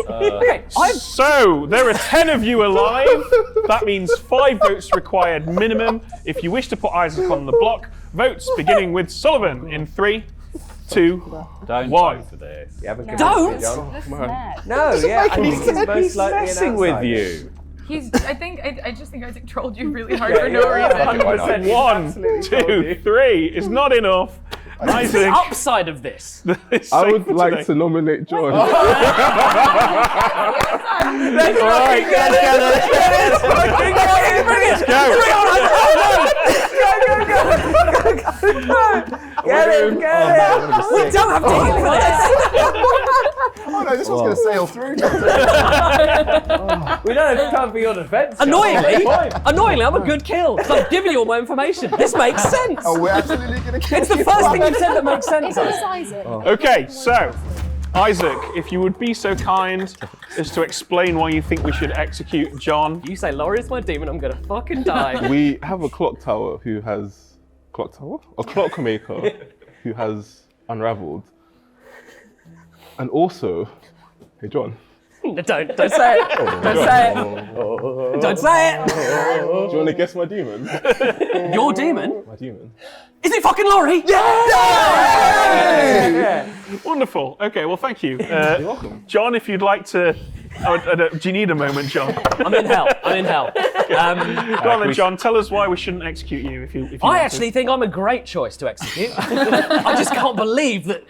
Okay, So, there are 10 of you alive. That means 5 votes required minimum. If you wish to put Isaac on the block, votes beginning with Sullivan in 3, 2, Don't 1. vote for this. You haven't Don't! convinced me, John. This is mad. No, yeah, I think he's most He's likely an messing with outsider. you. I just think Isaac trolled you really hard for no reason. 100%. He's 1, absolutely told 2, you. 3 is not enough. the Isaac upside of this. is I would safe like today. to nominate John. Let's fucking get it! Let's fucking get it! Bring it! Bring it on! Get him, get him! We don't have time for this! Oh no, this one's going to sail through. We don't have time for your defence. John. Annoyingly, I'm a good kill. So I'm giving you all my information. This makes sense. Oh, we're absolutely going to kill It's the you. first thing you said that makes sense. It's Isaac. Okay, so Isaac, if you would be so kind as to explain why you think we should execute John. You say Laurie's my demon, I'm gonna fucking die. We have a clock tower who has a clockmaker who has unraveled, and also, hey John. Don't say it. Don't say it. Don't say it. Do you want to guess my demon? Your demon? My demon. Is it fucking Laurie? Wonderful. Okay, well, thank you. You're welcome. John, if you'd like to... do you need a moment, John? I'm in hell. Go on then, John. Tell us why we shouldn't execute you if you I actually think I'm a great choice to execute. I just can't believe that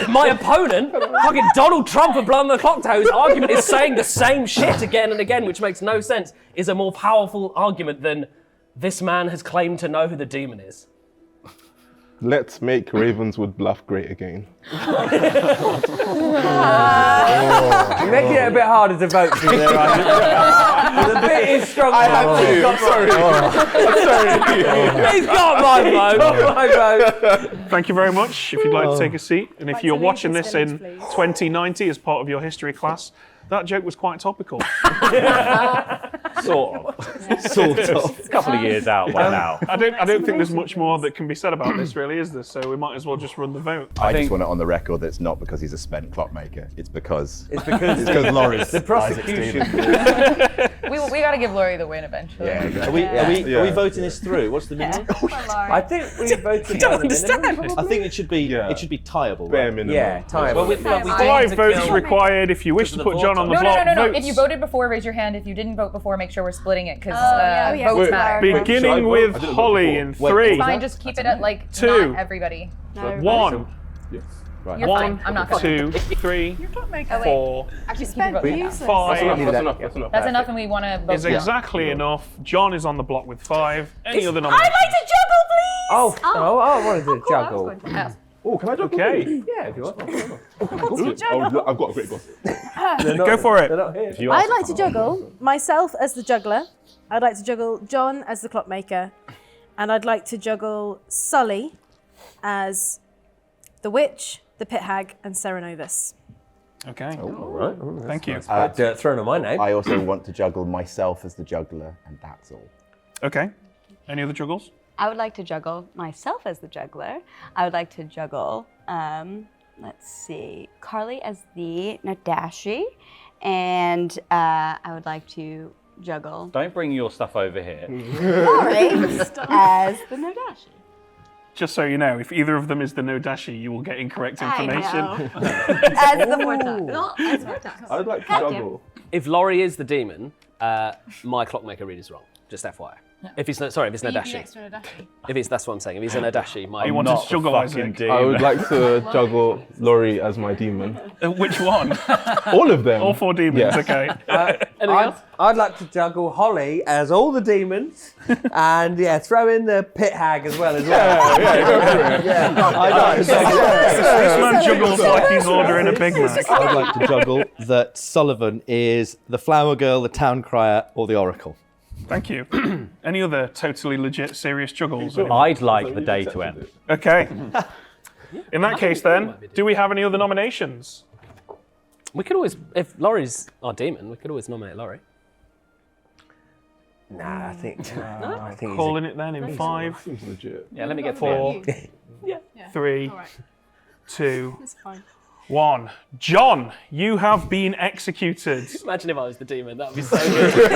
my opponent, fucking Donald Trump of Blum the Clocktower, whose argument is saying the same shit again and again, which makes no sense, is a more powerful argument than this man has claimed to know who the demon is. Let's make Ravenswood Bluff great again. You're making it a bit harder to vote for you there, There's a bit is strong. I have to. I'm sorry. He's got my vote. Thank you very much. If you'd like to take a seat, and if you're watching this in 2090 as part of your history class, that joke was quite topical. Sort of. It's a couple of years out by now. I don't think there's much more that can be said about this, really, is there? So we might as well just run the vote. I just want it on the record that it's not because he's a spent clockmaker. It's because Laurie. The prosecution. We got to give Laurie the win eventually. Yeah, Are we voting this through? What's the minimum? I think we voted. don't understand. I think it should be tieable. Bare Right? minimum. Yeah, tieable. Well, 5 votes required. If you wish to put John on the block, No. votes. If you voted before, raise your hand. If you didn't vote before, make sure we're splitting it because Wait, votes matter. Beginning with Holly in 3, Fine, just keep it at like 2, not everybody. 1. You're fine. I'm not 2, 3, 4, Actually, spent 5. That's enough, and we want to vote. Is exactly enough. John is on the block with 5. Any other I'd nominations? like to juggle, please! I wanted to juggle. Oh, can I juggle? Okay. Yeah, if you want. I've got a great gossip. Go for it. I'd like to juggle myself as the juggler. I'd like to juggle John as the clockmaker. And I'd like to juggle Sully as the witch, the pit hag, and Serenovus. Okay. All right. Thank you. Thrown on my name. I also want to juggle myself as the juggler, and that's all. Okay. Any other juggles? I would like to juggle myself as the juggler. I would like to juggle, let's see, Carly as the Nadashi. And I would like to juggle Don't bring your stuff over here. Laurie as the Nadashi. Just so you know, if either of them is the Nodashi, you will get incorrect information. As the Mortar. As Mortar. I would like to juggle. If Laurie is the demon, my clockmaker read is wrong. Just FYI. If he's that's Nadashi. That's what I'm saying. If he's a Nadashi, my You want to juggle Isaac? I would like to juggle Laurie as my demon. Which one? All of them. All 4 demons. Yeah. Okay. I'd like to juggle Holly as all the demons, and throw in the pit hag as well. Go for it. This man juggles like he's ordering a Big Mac. I would like to juggle that Sullivan is the flower girl, the town crier, or the oracle. Thank you. Any other totally legit serious juggles? I'd like the day to end. Okay. In that case, then, do we have any other nominations? We could always, if Laurie's our demon, we could always nominate Laurie. Nah, I think. Calling it then in 5. Seems legit. Yeah, let me get 4, 3, All right. 2, That's fine. 1. John, you have been executed. Imagine if I was the demon, that would be so good.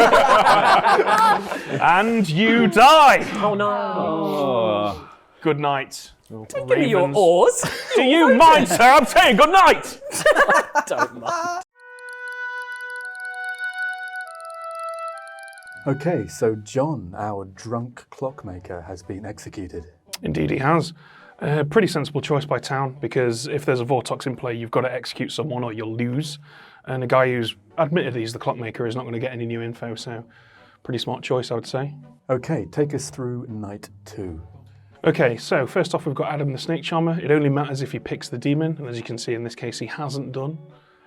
And you die. Oh no. Good night. Give me your oars. Do you mind, sir? I'm saying good night. Don't mind. Okay, so John, our drunk clockmaker, has been executed. Indeed he has. Pretty sensible choice by town, because if there's a Vortox in play, you've got to execute someone or you'll lose. And a guy who's admitted he's the clockmaker is not going to get any new info, so pretty smart choice, I would say. Okay, take us through night 2. Okay, so first off we've got Adam the Snake Charmer. It only matters if he picks the demon, and as you can see in this case he hasn't done.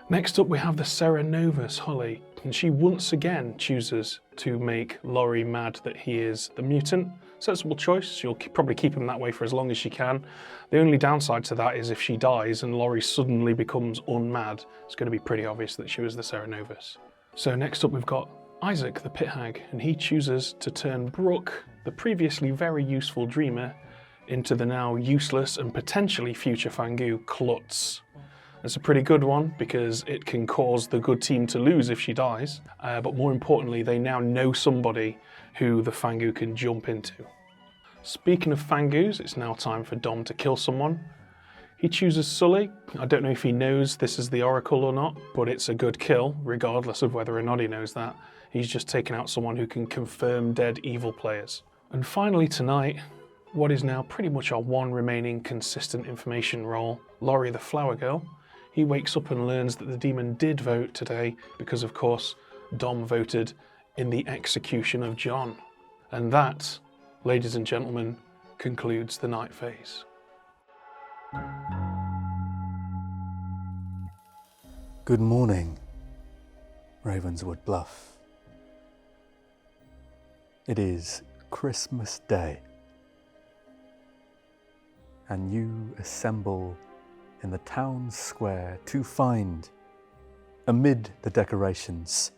Next up we have the Serenovus Holly, and she once again chooses to make Laurie mad that he is the mutant. Sensible choice, she'll probably keep him that way for as long as she can. The only downside to that is if she dies and Laurie suddenly becomes unmad, it's going to be pretty obvious that she was the Serenovus. So next up we've got Isaac the Pit Hag, and he chooses to turn Brooke, the previously very useful dreamer, into the now useless and potentially future Fangu Klutz. It's a pretty good one because it can cause the good team to lose if she dies, but more importantly they now know somebody who the Fangu can jump into. Speaking of Fangoos, it's now time for Dom to kill someone. He chooses Sully. I don't know if he knows this is the Oracle or not, but it's a good kill, regardless of whether or not he knows that. He's just taken out someone who can confirm dead evil players. And finally tonight, what is now pretty much our one remaining consistent information role, Laurie the Flower Girl. He wakes up and learns that the demon did vote today because, of course, Dom voted in the execution of John. And that, ladies and gentlemen, concludes the night phase. Good morning, Ravenswood Bluff. It is Christmas Day, and you assemble in the town square to find, amid the decorations,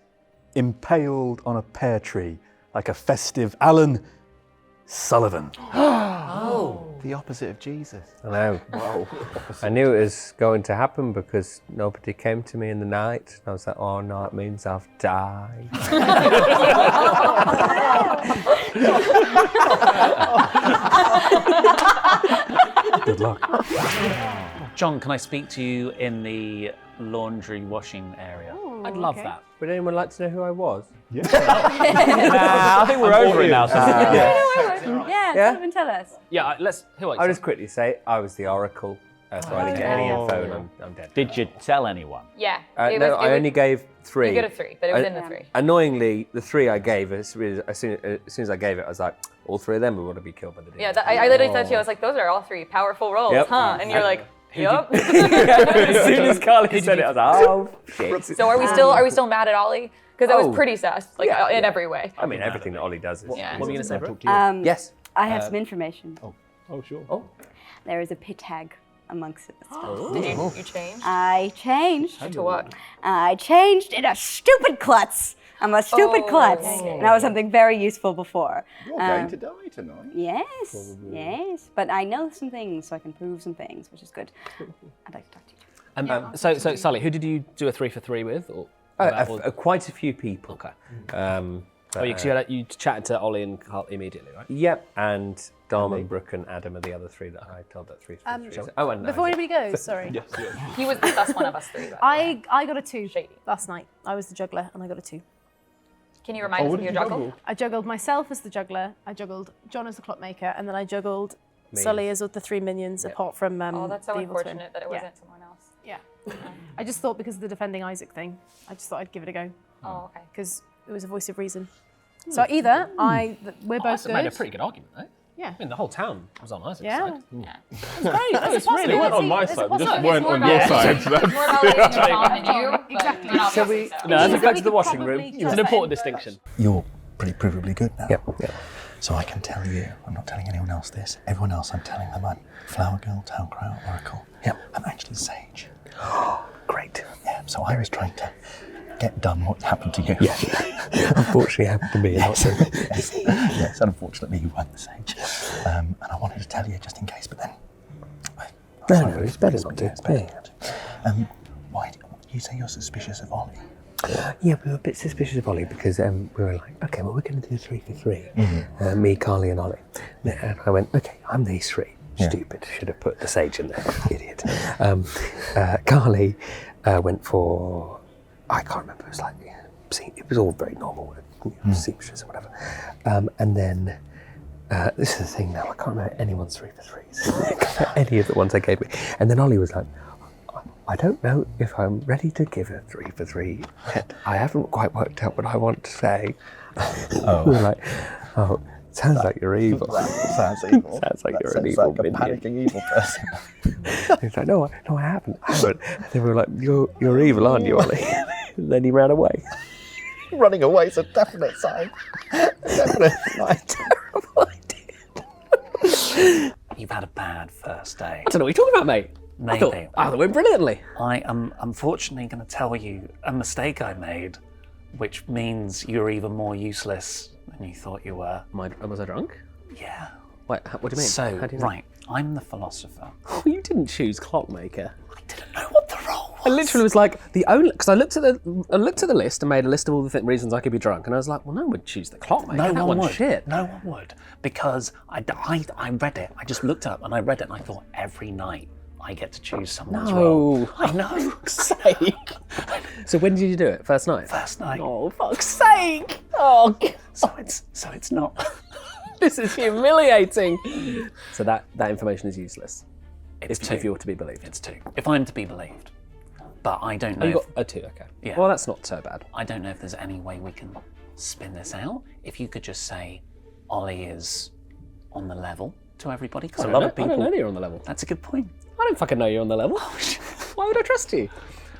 impaled on a pear tree like a festive Alan Sullivan. Oh. The opposite of Jesus. I know. Wow. I knew it was going to happen because nobody came to me in the night. I was like, oh no, it means I've died. Good luck. John, can I speak to you in the laundry washing area? I'd love that. Would anyone like to know who I was? Yeah. Nah, I think we're over it now. Yeah, Sullivan, tell us. Yeah, let's. I'll just quickly say I was the Oracle, so I didn't get any info and I'm dead. Did you tell anyone? Yeah. No, I only gave 3. You got a 3, but it was in the 3. Annoyingly, the 3 I gave, as soon as I gave it, I was like, all 3 of them would want to be killed by the demon. Yeah, I literally said to you, I was like, those are all 3 powerful rolls, Yep. huh? And you're like, yup. As soon as Carly said it, I was like, oh, shit. So are we still mad at Ollie? Because it was pretty sus, like in every way. I mean, everything that Ollie does is... What were you going to say, bro? Yes. I have some information. Oh, sure. Oh. There is a pit tag amongst us. Did you change? I changed. To what? I changed in a stupid klutz. I'm a stupid klutz. And I was something very useful before. You're going to die tonight. Yes, yes. But I know some things, so I can prove some things, which is good. I'd like to talk to you. So Sully, who did you do a 3 for 3 with? Or quite a few people. Okay. You chatted to Ollie and Carl immediately, right? Yep, and Dom and Brooke and Adam are the other 3 that I told that 3 for 3. Oh, and Before anybody goes, sorry. Yes. He was the sus one of us 3. I got a 2 last night. I was the juggler and I got a 2. Can you remind us of your juggle? I juggled myself as the juggler, I juggled John as the clockmaker, and then I juggled Sully as the 3 minions, apart from Oh, that's so the evil twin. unfortunate that it wasn't someone else. Yeah. I just thought because of the defending Isaac thing, I just thought I'd give it a go. Oh, okay. Because it was a voice of reason. So either we're both Isaac good. made a pretty good argument, though. Yeah. I mean, the whole town was on Isaac's Yeah. side. Yeah. It's great. It's really They weren't on my side, they just weren't on your side. It's more about leaving Tom and you. Exactly. Shall we? No, let's go back to the could washing probably room. It's trust an that important input. distinction. You're provably good now. Yep. So I can tell you, I'm not telling anyone else this. Everyone else, I'm telling them I'm Flower Girl, Town Crow, Oracle. Yep. I'm actually Sage. Great. Yeah. So I was trying to get done what happened to you. Yeah. Unfortunately, it happened to me. Yes, unfortunately, you weren't the Sage. And I wanted to tell you just in case, but then. No, it's better not to. It's better not to. Why do you say you're suspicious of Ollie? Yeah, we were a bit suspicious of Ollie because we were like, okay, well, we're going to do 3 for 3. Me, Carly, and Ollie. And I went, okay, I'm these 3. Yeah. Stupid. Should have put the Sage in there. Idiot. Carly went for, I can't remember. It was like, it was all very normal, seamstress or whatever. And then this is the thing now. I can't remember anyone's 3 for 3s. Any of the ones they gave me. And then Ollie was like, I don't know if I'm ready to give a 3 for 3 yet. I haven't quite worked out what I want to say. Oh. We were like, oh, sounds like you're evil. Sounds evil. Sounds like That you're an sounds evil like a minion. panicking evil person. He's like, no, I haven't. And then we were like, you're evil, aren't you, Ollie? And then he ran away. Running away is a definite sign. Definite sign. Terrible idea. You've had a bad first day. I don't know what you're talking about, mate. I thought Maybe. it went brilliantly. I am unfortunately going to tell you a mistake I made, which means you're even more useless than you thought you were. Was I drunk? Yeah. Wait, what do you mean? So, How do you know? right, I'm the philosopher. Oh, you didn't choose Clockmaker. I didn't know what the role I literally was like, the only, because I looked at the list and made a list of all the reasons I could be drunk, and I was like, well, no one would choose the Clockmaker. No that one one's would. shit. No one would, because I read it. I just looked up and I read it, and I thought every night I get to choose someone's role. I know. Fuck's sake. So when did you do it? First night? First night. Oh, fuck's sake. Oh, God. So it's not. This is humiliating. So that information is useless. It's if you're to be believed. It's 2. If I'm to be believed. But I don't know. Oh, you got a 2, okay. Yeah. Well, that's not so bad. I don't know if there's any way we can spin this out. If you could just say Ollie is on the level to everybody. Because a lot of people. I don't know you're on the level. That's a good point. I don't fucking know you're on the level. Why would I trust you?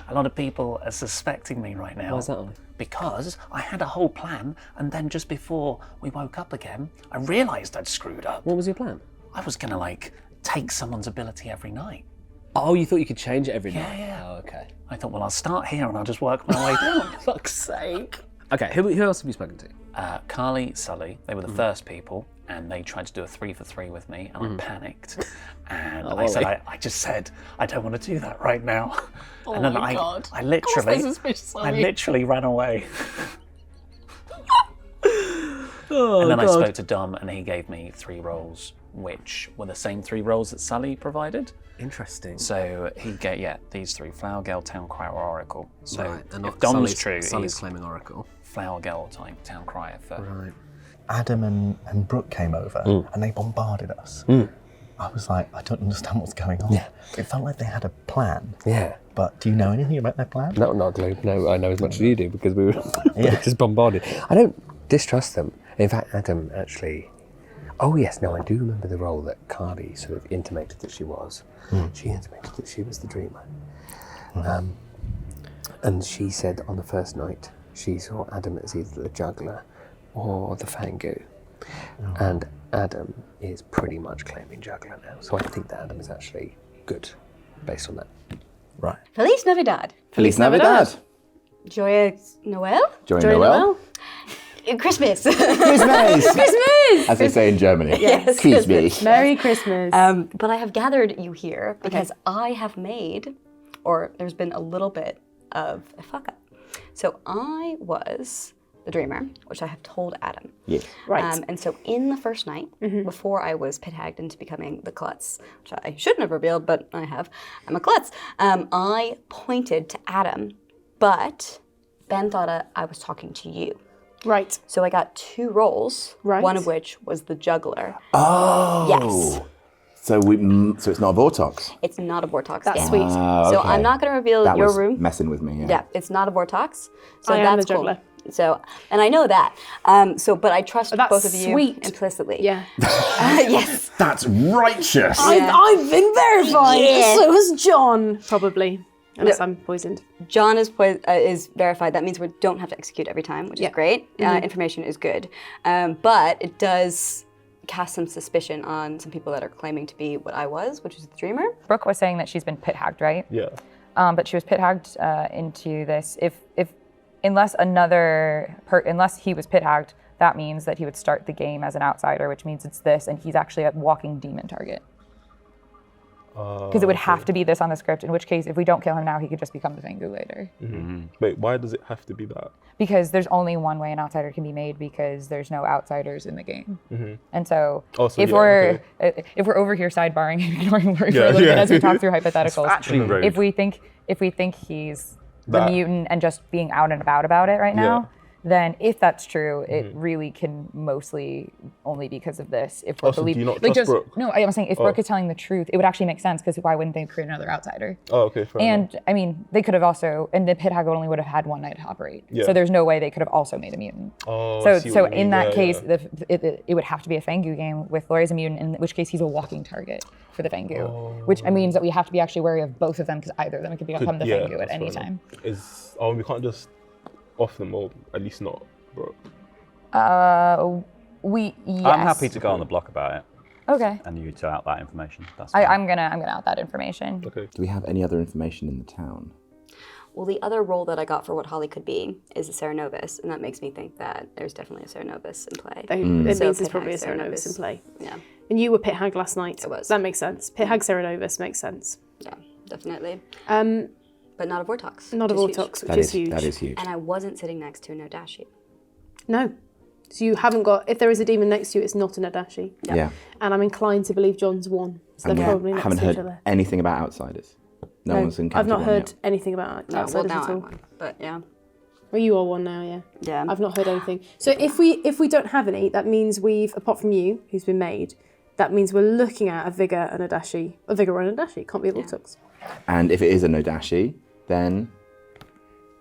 A lot of people are suspecting me right now. Why is that, Ollie? Because I had a whole plan, and then just before we woke up again, I realised I'd screwed up. What was your plan? I was gonna take someone's ability every night. Oh, you thought you could change it every night? Yeah. Oh, okay. I thought, well, I'll start here and I'll just work my way down. Fuck's sake. Okay, who else have you spoken to? Carly, Sully, they were the first people, and they tried to do a 3 for 3 with me, and I panicked. And I just said, I don't want to do that right now. Oh and then my God. I literally ran away. And then I spoke to Dom, and he gave me 3 roles, which were the same 3 roles that Sully provided. Interesting. So he gave, these 3, Flower Girl, Town Crier, Oracle. So right, and if Dom's true, Sully's he's claiming Oracle. Flower Girl type Town Crier for... Right. Adam and Brooke came over and they bombarded us. I was like, I don't understand what's going on. Yeah. It felt like they had a plan. Yeah. But do you know anything about their plan? No, not a clue. No, I know as much as you do because we were just bombarded. I don't distrust them. In fact, Adam actually... Oh yes, no, I do remember the role that Carly sort of intimated that she was. She intimated that she was the dreamer. And she said on the first night, she saw Adam as either the juggler or the Fangu. And Adam is pretty much claiming juggler now. So I think that Adam is actually good based on that. Right. Feliz Navidad. Feliz Navidad. Joyeux Noel? Joyeux Noel. Christmas. Christmas. Christmas. As they say in Germany. Yes, Christmas. Merry Christmas. But I have gathered you here because I have made, or there's been a little bit of a fuck up. So I was the dreamer, which I have told Adam. Yes. Right. And so in the first night, before I was pit-hagged into becoming the klutz, which I shouldn't have revealed, but I have, I'm a klutz, I pointed to Adam, but Ben thought I was talking to you. Right. So I got 2 roles, one of which was the juggler. Oh. Yes. So it's not a Vortox. It's not a Vortox. That's game. sweet. So I'm not going to reveal that your was room. messing with me. Yeah, it's not a Vortox. So I that's am the cool. juggler. So, and I know that. But I trust both of you sweet. implicitly. Yeah. Yes. That's righteous. I've been verified. Yeah. So has John, probably. Unless I'm poisoned. John is verified. That means we don't have to execute every time, which is great. Information is good. But it does cast some suspicion on some people that are claiming to be what I was, which is the dreamer. Brooke was saying that she's been pit-hagged, right? Yeah. But she was pit-hagged into this. Unless he was pit-hagged, that means that he would start the game as an outsider, which means it's this, and he's actually a walking demon target. Because it would have to be this on the script, in which case, if we don't kill him now, he could just become the Fangu later. Wait, why does it have to be that? Because there's only one way an outsider can be made, because there's no outsiders in the game. And so, if we're over here sidebarring and ignoring Lori for a little bit as we talk through hypotheticals, actually rude. if we think he's the mutant and just being out and about it right now, then if that's true, it really can mostly only because of this. If Brooke so do you not like trust Brooke? No, I'm saying if Brooke is telling the truth, it would actually make sense, because why wouldn't they create another outsider? Oh, okay, fair enough. And I mean, they could have also, and the pit hag only would have had one night to operate. Yeah. So there's no way they could have also made a mutant. Oh, I see so what you in mean. that Yeah, case, yeah. it would have to be a Fangu game with Lori as a mutant, in which case he's a walking target for the Fangu, which means that we have to be actually wary of both of them, because either of them could become the Fangu at any time. We can't just off them, or at least not, bro. Yes. I'm happy to go on the block about it. Okay. And you to out that information. That's fine. I'm gonna out that information. Okay. Do we have any other information in the town? Well, the other role that I got for what Holly could be is a Cerenovus, and that makes me think that there's definitely a Cerenovus in play. It means there's probably a Cerenovus in play. Yeah. And you were pit hag last night. I was. That makes sense. Pit hag Cerenovus makes sense. Yeah, definitely. But not a Vortox. Not a which is Vortox, huge. which is huge. That is huge. And I wasn't sitting next to a Nodashi. No. So you haven't got, if there is a demon next to you, it's not an Adashi. Yeah. And I'm inclined to believe John's won. So And they're we probably next haven't to each heard other. anything about outsiders. No one's encountered I've not one heard yet. anything about No, outsiders now at I all. won. But yeah. Well, you are one now, yeah. Yeah. I've not heard anything. So if we don't have any, that means we've, apart from you, who's been made, that means we're looking at a Vigor and a Dashi. A Vigor and a Dashi. Can't be a Vortox. And if it is a Nodashi, then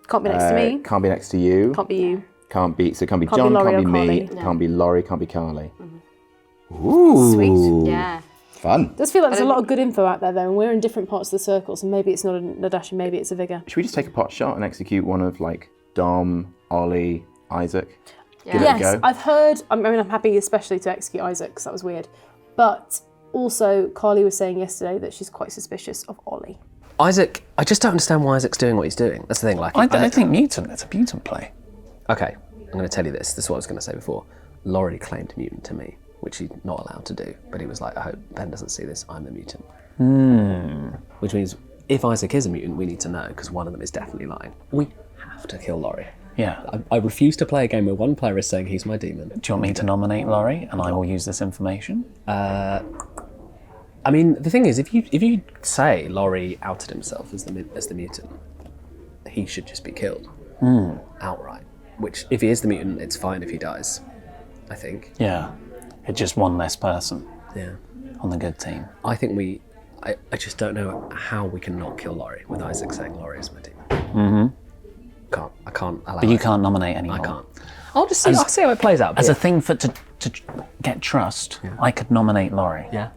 Can't be next to me. can't be next to you. Can't be you. Can't be. So it can't be Can't be John. Laurie Can't be or me. Carly. Can't be Laurie. Can't be Carly. Ooh. Sweet. Yeah. Fun. It does feel like there's a lot of good info out there, though, and we're in different parts of the circle, so maybe it's not a Nadashi, maybe it's a Vigor. Should we just take a pot shot and execute one of like Dom, Ollie, Isaac? Give it a Yes, go. I've heard, I mean, I'm happy especially to execute Isaac, because that was weird. But also, Carly was saying yesterday that she's quite suspicious of Ollie. Isaac, I just don't understand why Isaac's doing what he's doing. That's the thing. Like, I don't think mutant. It's a mutant play. Okay, I'm going to tell you this. This is what I was going to say before. Laurie claimed mutant to me, which he's not allowed to do. But he was like, I hope Ben doesn't see this. I'm a mutant. Which means if Isaac is a mutant, we need to know, because one of them is definitely lying. We have to kill Laurie. Yeah. I refuse to play a game where one player is saying he's my demon. Do you want me to nominate Laurie and I will use this information? I mean, the thing is, if you say Laurie outed himself as the mutant, he should just be killed outright. Which, if he is the mutant, it's fine if he dies. I think. Yeah. It's just one less person. Yeah. On the good team. I think I just don't know how we can not kill Laurie with Isaac saying Laurie is my demon. I can't allow. But you can't nominate anyone. I can't. I'll just see. I'll see how it plays out. As a thing to get trust, I could nominate Laurie. Yeah.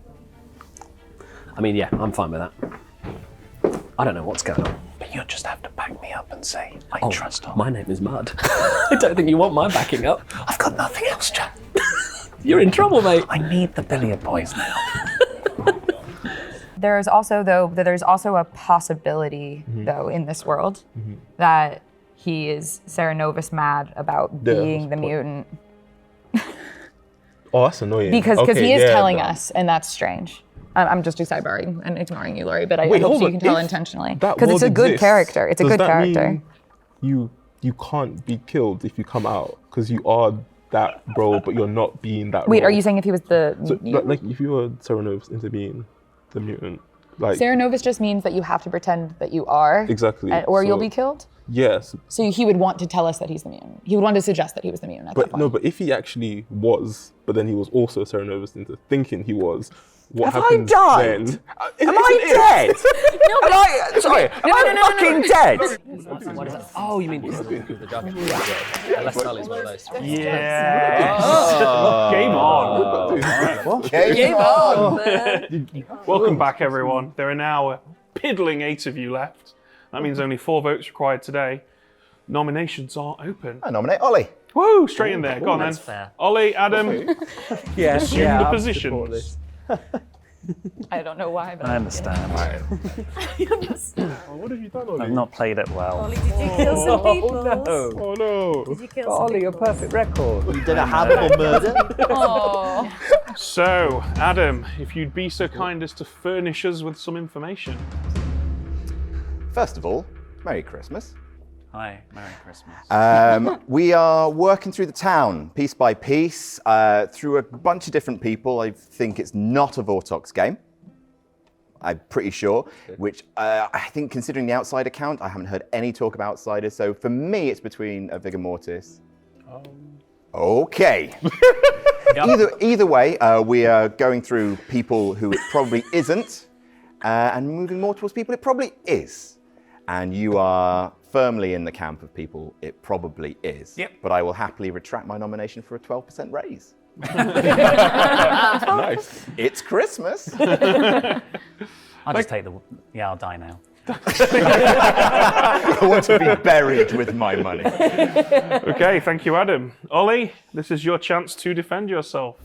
I mean, yeah, I'm fine with that. I don't know what's going on. But you'll just have to back me up and say, I trust her. My name is Mud. I don't think you want my backing up. I've got nothing else, Jack. You're in trouble, mate. I need the billiard boys now. There's also a possibility though in this world that he is Serenovus mad about being the mutant Oh, that's annoying. because Okay, he is yeah, telling but- us, and that's strange. I'm just sidbarring and ignoring you, Laurie, but I Wait, hope hold you on. can tell If intentionally that because it's a world good exists, character. It's a does good that character. mean you can't be killed if you come out because you are that role, but you're not being that Wait, role. are you saying if he was the So, like, if you were Serenovus into being the mutant, like Serenovus just means that you have to pretend that you are exactly, or you'll so- be killed. Yes, So he would want to tell us that he's the mutant. He would want to suggest that he was the mutant at that but point. no, but if he actually was, but then he was also Serenovus into thinking he was. What Have I happens died? then? Am I dead? Am I? Sorry, am I fucking dead? Oh, you mean the judge? Unless Sully's one of those. Yeah. Game on. Game on. Welcome back, everyone. There are now a piddling 8 of you left. That means only 4 votes required today. Nominations are open. I nominate Ollie. Woo! Straight in there. Go on then. That's fair. Ollie, Adam, assume the I'll positions. support this. I don't know why, but I understand. What have you done, Ollie? I've not played it well. Ollie, did you kill some people? No. Oh no! Did you kill some Ollie, your people? perfect record. You did a Hannibal murder. oh, So, Adam, if you'd be so kind as to furnish us with some information. First of all, Merry Christmas. Hi, Merry Christmas. We are working through the town, piece by piece, through a bunch of different people. I think it's not a Vortox game. I'm pretty sure, which I think considering the outsider count, I haven't heard any talk of outsiders. So for me, it's between a Vigor Mortis. Okay. Either way, we are going through people who it probably isn't, and moving more towards people it probably is. And you are firmly in the camp of people it probably is. Yep. But I will happily retract my nomination for a 12% raise. Nice. It's Christmas. I'll just take the... Yeah, I'll die now. I want to be buried with my money. Okay, thank you, Adam. Ollie, this is your chance to defend yourself.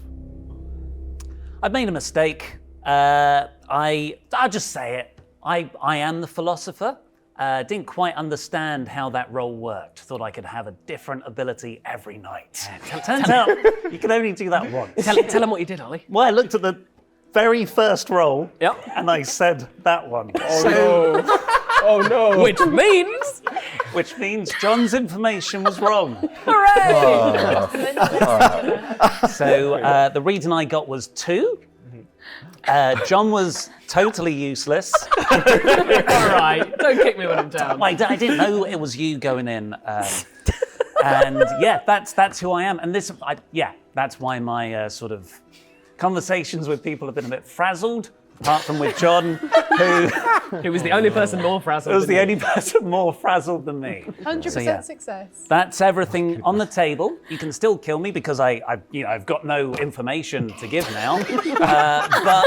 I've made a mistake. I'll just say it. I am the philosopher. Didn't quite understand how that role worked. Thought I could have a different ability every night. Turns out you can only do that once. Tell him what you did, Ollie. Well, I looked at the very first roll, Yep. and I said that one. Oh Oh no! Which means John's information was wrong. Hooray! So the reading I got was 2. John was totally useless. All right, don't kick me when I'm down. I didn't know it was you going in. And yeah, that's who I am. And this, that's why my sort of conversations with people have been a bit frazzled. Apart from with John, who was the only person more frazzled. Was the only person more frazzled than me. 100% success. That's everything on the table. You can still kill me because I've got no information to give now, but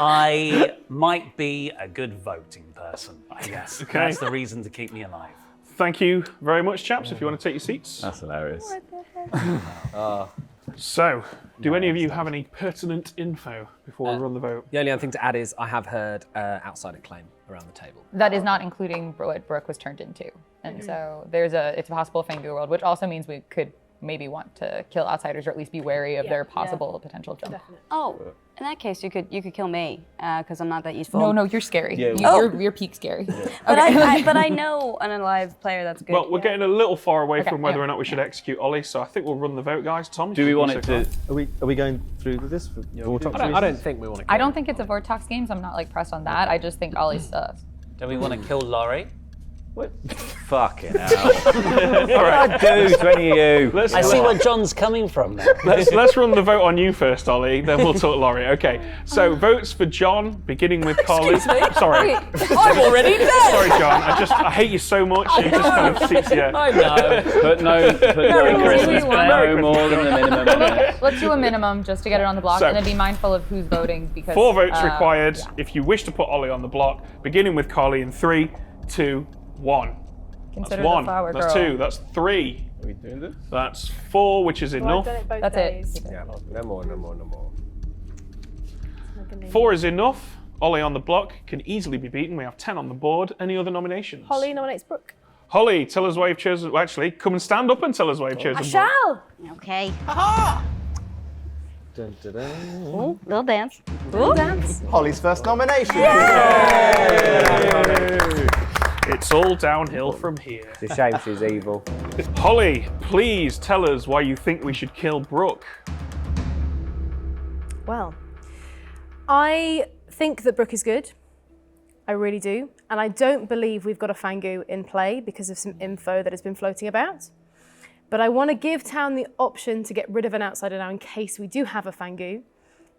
I might be a good voting person. I guess that's the reason to keep me alive. Thank you very much, chaps. If you want to take your seats. That's hilarious. So, do any of you have any pertinent info before we run the vote? The only other thing to add is I have heard outsider claim around the table. That is not including what Brooke was turned into. And so it's a possible Fangu world, which also means we could maybe want to kill outsiders or at least be wary of their possible potential jump. Definitely. Oh, in that case, you could kill me because I'm not that useful. No, you're scary. Yeah. You're peak scary. Yeah. But I know an alive player that's good. Well, we're getting a little far away from whether or not we should execute Ollie, so I think we'll run the vote, guys. Tom, do we want it to? Are we going through with this? I don't think we want to. I don't think it's a Vortox game, so I'm not like pressed on that. I just think Ollie sucks. Do we want to kill Laurie? What? Fucking hell. All right, do to any of you. I see where John's coming from now. Let's run the vote on you first, Ollie, then we'll talk Laurie. Okay, so votes for John, beginning with Carly. Excuse me? Sorry. I'm already dead! Sorry, John, I hate you so much, it just kind of suits you. I know. But no Christmas, no more than the minimum. Let's do a minimum just to get it on the block, and then be mindful of who's voting because 4 votes required if you wish to put Ollie on the block, beginning with Carly in 3, 2, 1. Consider That's 1. the flower That's girl. 2. That's 3. Are we doing this? That's 4, which is enough. That's it. Yeah, no more. 4 is enough. Ollie on the block can easily be beaten. We have 10 on the board. Any other nominations? Holly nominates Brooke. Holly, tell us why you've chosen. Well, actually, come and stand up and tell us why you've chosen. I shall. Okay. Dun, dun, dun. Ooh, little dance. Little dance. Holly's first nomination. It's all downhill from here. It's a shame she's evil. Holly, please tell us why you think we should kill Brooke. Well, I think that Brooke is good. I really do. And I don't believe we've got a Fangu in play because of some info that has been floating about. But I want to give Town the option to get rid of an outsider now in case we do have a Fangu,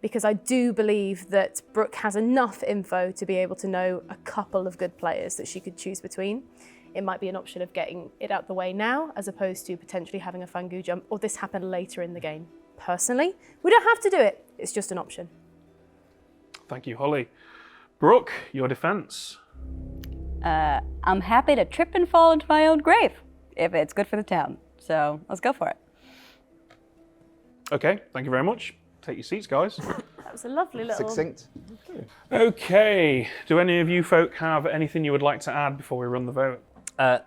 because I do believe that Brooke has enough info to be able to know a couple of good players that she could choose between. It might be an option of getting it out the way now, as opposed to potentially having a Fangu jump, or this happen later in the game. Personally, we don't have to do it. It's just an option. Thank you, Holly. Brooke, your defense. I'm happy to trip and fall into my own grave if it's good for the town. So let's go for it. Okay, thank you very much. Take your seats, guys. That was a lovely little... Succinct. Okay, do any of you folk have anything you would like to add before we run the vote?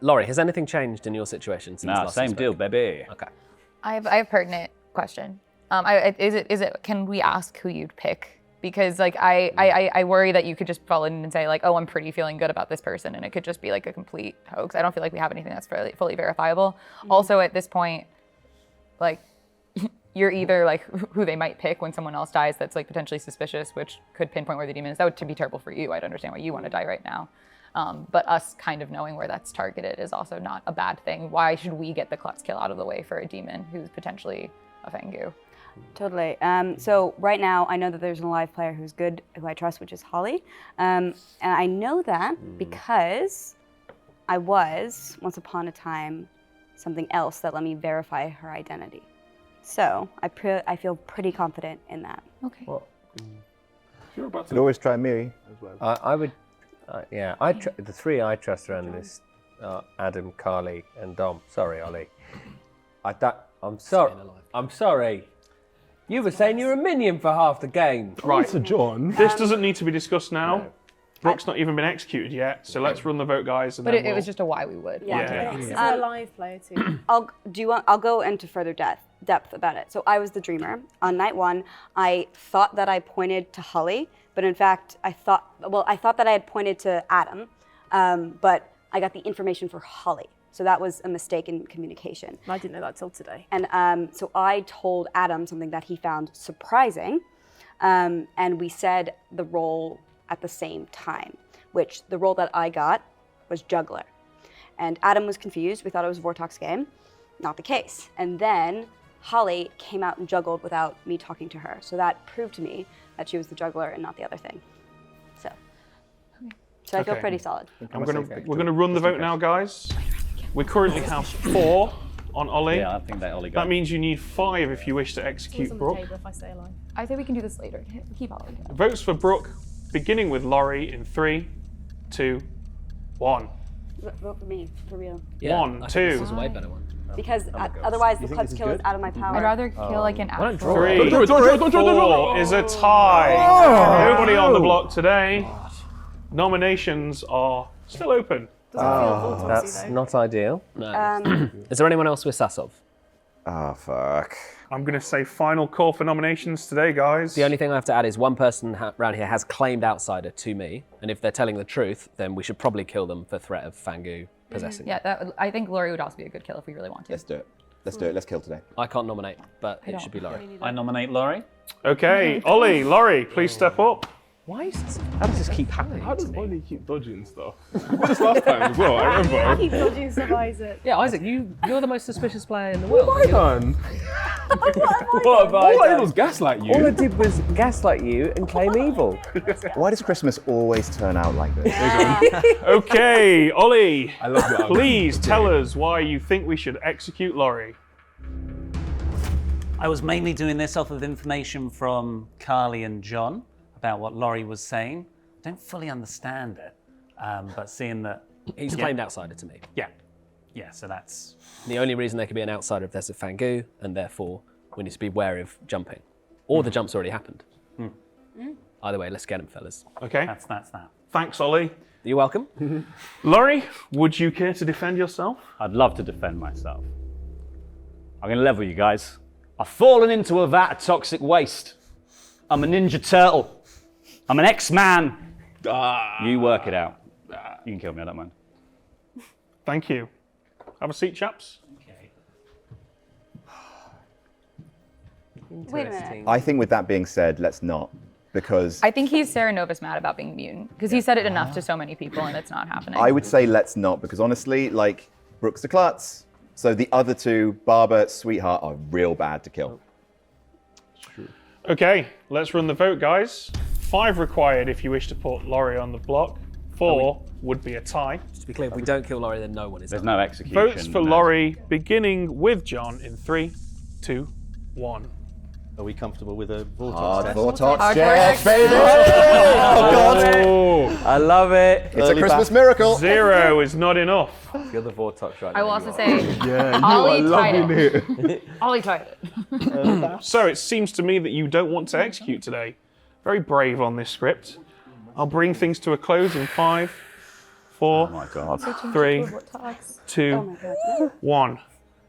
Laurie, has anything changed in your situation since Nah, last same we spoke? deal, baby. Okay. I have a pertinent question. Can we ask who you'd pick? Because like I worry that you could just fall in and say like, oh, I'm pretty feeling good about this person, and it could just be like a complete hoax. I don't feel like we have anything that's fully verifiable. Also, at this point, like you're either like who they might pick when someone else dies that's like potentially suspicious, which could pinpoint where the demon is. That would be terrible for you. I'd understand why you want to die right now. But us kind of knowing where that's targeted is also not a bad thing. Why should we get the klutz kill out of the way for a demon who's potentially a Fangu? Totally. So right now, I know that there's an alive player who's good, who I trust, which is Holly. And I know that because I was, once upon a time, something else that let me verify her identity. So I feel pretty confident in that. Okay. Well, You could always try Miri as well. I would, the 3 I trust around this are Adam, Carly, and Dom. Sorry, Ollie. I'm sorry. I'm sorry. You were saying you're a minion for half the game. Right. Sir John. This doesn't need to be discussed now. Brooke's not even been executed yet, so let's run the vote, guys. And But then it was just a why we would. Yeah. It's a live player too. I'll go into further depth about it. So I was the dreamer. On night 1, I thought that I pointed to Holly, but in fact I thought that I had pointed to Adam. but I got the information for Holly. So that was a mistake in communication. I didn't know that till today. And so I told Adam something that he found surprising, and we said the role at the same time, which the role that I got was juggler. And Adam was confused. We thought it was Vortok's game. Not the case. And then Holly came out and juggled without me talking to her. So that proved to me that she was the juggler and not the other thing. So I feel pretty solid. We're gonna run the vote now, guys. We currently have 4 on Ollie. Yeah, I think that Ollie got. That means you need 5 if you wish to execute Brooke. If I stay alive. I think we can do this later. Keep Ollie. Votes for Brooke, beginning with Laurie in 3, 2, 1. Vote for me, for real. Yeah, 1, I think 2. This is a way better one. Because otherwise the clutch kill is out of my power. I'd rather kill like an actual. 3, 4 is a tie. Nobody on the block today. Nominations are still open. That's not ideal. No. Is there anyone else we're sus of? Oh, fuck. I'm going to say final call for nominations today, guys. The only thing I have to add is one person around here has claimed outsider to me, and if they're telling the truth, then we should probably kill them for threat of Fangu possessing. Yeah, I think Laurie would also be a good kill if we really want to. Let's do it. Let's do it. Let's kill today. I can't nominate, but it should be Laurie. I nominate Laurie. Okay, Ollie, Laurie, please step up. Why is this? How does this keep happening? How does Ollie keep dodging stuff? We did this last time as well, I remember. Keep dodging stuff, Isaac. Yeah, Isaac, you're the most suspicious player in the world. What have I done? What have I All I did done? was gaslight you. All I did was gaslight you and claim evil. Why does Christmas always turn out like this? Okay, Ollie, I love that. please tell us why you think we should execute Laurie. I was mainly doing this off of information from Carly and John about what Laurie was saying. I don't fully understand it, but seeing that... He's claimed outsider to me. Yeah, so that's... The only reason there could be an outsider if there's a Fangu, and therefore we need to be wary of jumping. Or the jump's already happened. Either way, let's get him, fellas. Okay, That's that. thanks, Ollie. You're welcome. Laurie, would you care to defend yourself? I'd love to defend myself. I'm going to level you guys. I've fallen into a vat of toxic waste. I'm a Ninja Turtle. I'm an X-Man. You work it out. You can kill me, I don't mind. Thank you. Have a seat, chaps. Wait a minute. I think with that being said, let's not. Because I think he's Sarah Nova's mad about being a mutant because he said it enough to so many people and it's not happening. I would say let's not, because honestly, like, Brooke's the klutz. So the other two, Barber, Sweetheart, are real bad to kill. Okay, let's run the vote, guys. 5 required if you wish to put Laurie on the block. 4 would be a tie. Just to be clear, if we don't kill Laurie, then no one is. There's no execution. Votes for Laurie, beginning with John in 3, 2, 1. Are we comfortable with a Hard vortex? Vortex check, baby! Oh, God. I love it. It's a Christmas miracle. 0 is not enough. You're the Vortex right now. I will also say, Yeah, you Ollie are tried loving it. it. Ollie tried it. So it seems to me that you don't want to execute today. Very brave on this script. I'll bring things to a close in 5, 4, 3, 2, 1.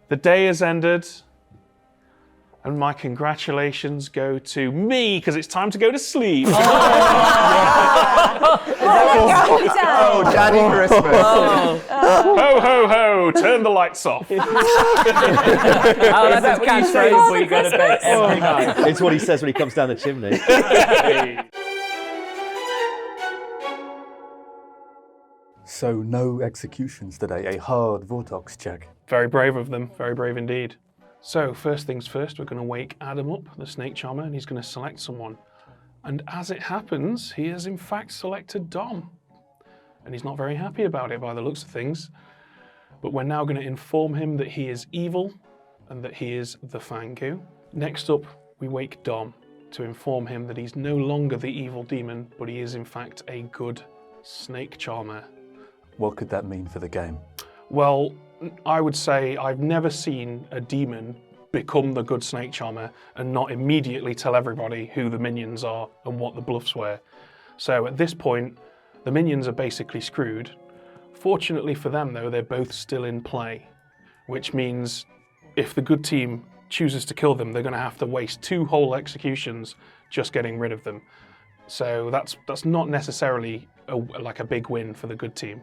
The day has ended. And my congratulations go to me, because it's time to go to sleep. Oh, Daddy Christmas. Ho, ho, ho, turn the lights off. That's his catchphrase before you go to bed every night. It's what he says when he comes down the chimney. So no executions today, a hard Vortex check. Very brave of them, very brave indeed. So first things first, we're going to wake Adam up, the snake charmer, and he's going to select someone. And as it happens, he has in fact selected Dom. And he's not very happy about it by the looks of things. But we're now going to inform him that he is evil and that he is the Fangu. Next up, we wake Dom to inform him that he's no longer the evil demon, but he is in fact a good snake charmer. What could that mean for the game? Well, I would say I've never seen a demon become the good snake charmer and not immediately tell everybody who the minions are and what the bluffs were. So at this point, the minions are basically screwed. Fortunately for them though, they're both still in play, which means if the good team chooses to kill them, they're going to have to waste 2 whole executions just getting rid of them. So that's not necessarily a big win for the good team.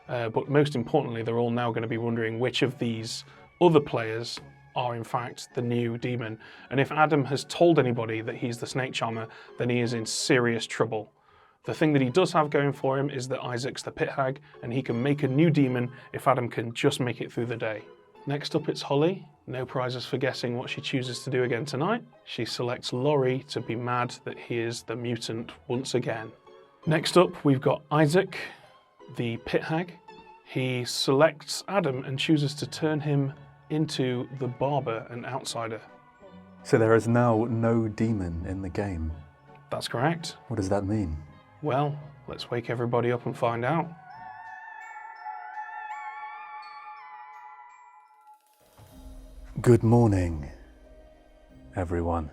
But most importantly, they're all now going to be wondering which of these other players are in fact the new demon. And if Adam has told anybody that he's the snake charmer, then he is in serious trouble. The thing that he does have going for him is that Isaac's the pit hag, and he can make a new demon if Adam can just make it through the day. Next up, it's Holly. No prizes for guessing what she chooses to do again tonight. She selects Laurie to be mad that he is the mutant once again. Next up, we've got Isaac, the pit hag. He selects Adam and chooses to turn him into the barber, an outsider. So there is now no demon in the game. That's correct. What does that mean? Well, let's wake everybody up and find out. Good morning, everyone.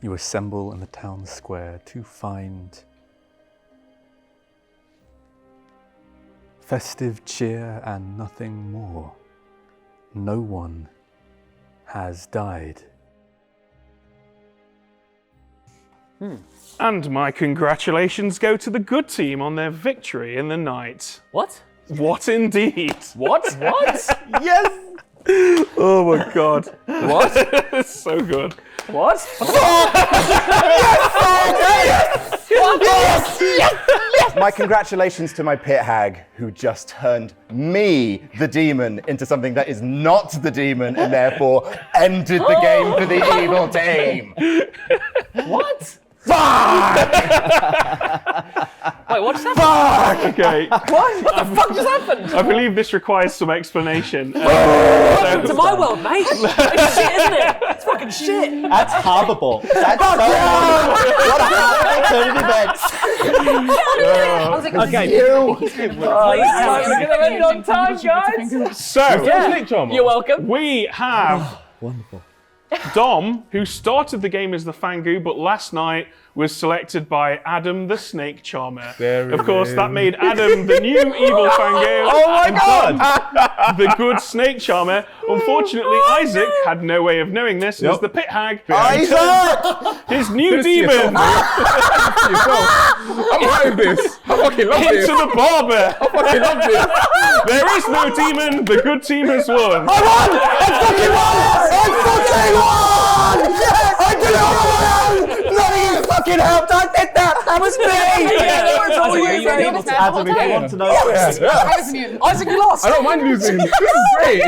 You assemble in the town square to find festive cheer and nothing more. No one has died. And my congratulations go to the good team on their victory in the night. What? What indeed? What? What? Yes! Oh my god. What? It's so good. What? My congratulations to my pit hag, who just turned me, the demon, into something that is not the demon, and therefore ended the game for the evil team. What? Fuck! Wait, what just happened? Okay. What? What the fuck just happened? I believe this requires some explanation. Welcome to my world, mate. It's shit, isn't it? It's fucking shit. That's horrible. That's so what a horrible turn of events. I was like, okay. We're gonna end on time, guys. So, You're welcome. we have Wonderful. Dom, who started the game as the Fangu, but last night was selected by Adam the Snake Charmer. Of course, that made Adam the new evil Fangu. Oh my and God! Dom, the good Snake Charmer. Unfortunately, Isaac had no way of knowing this as the pit hag. Isaac! His new demon I'm loving this. I fucking love into this. the barber. I fucking love this. There is no demon. The good team has won. I won! I fucking won! Yes! I did it! None of you fucking helped! I did that! That was me! Adam, if you want to know. Isaac, you lost. I don't mind losing. This is great.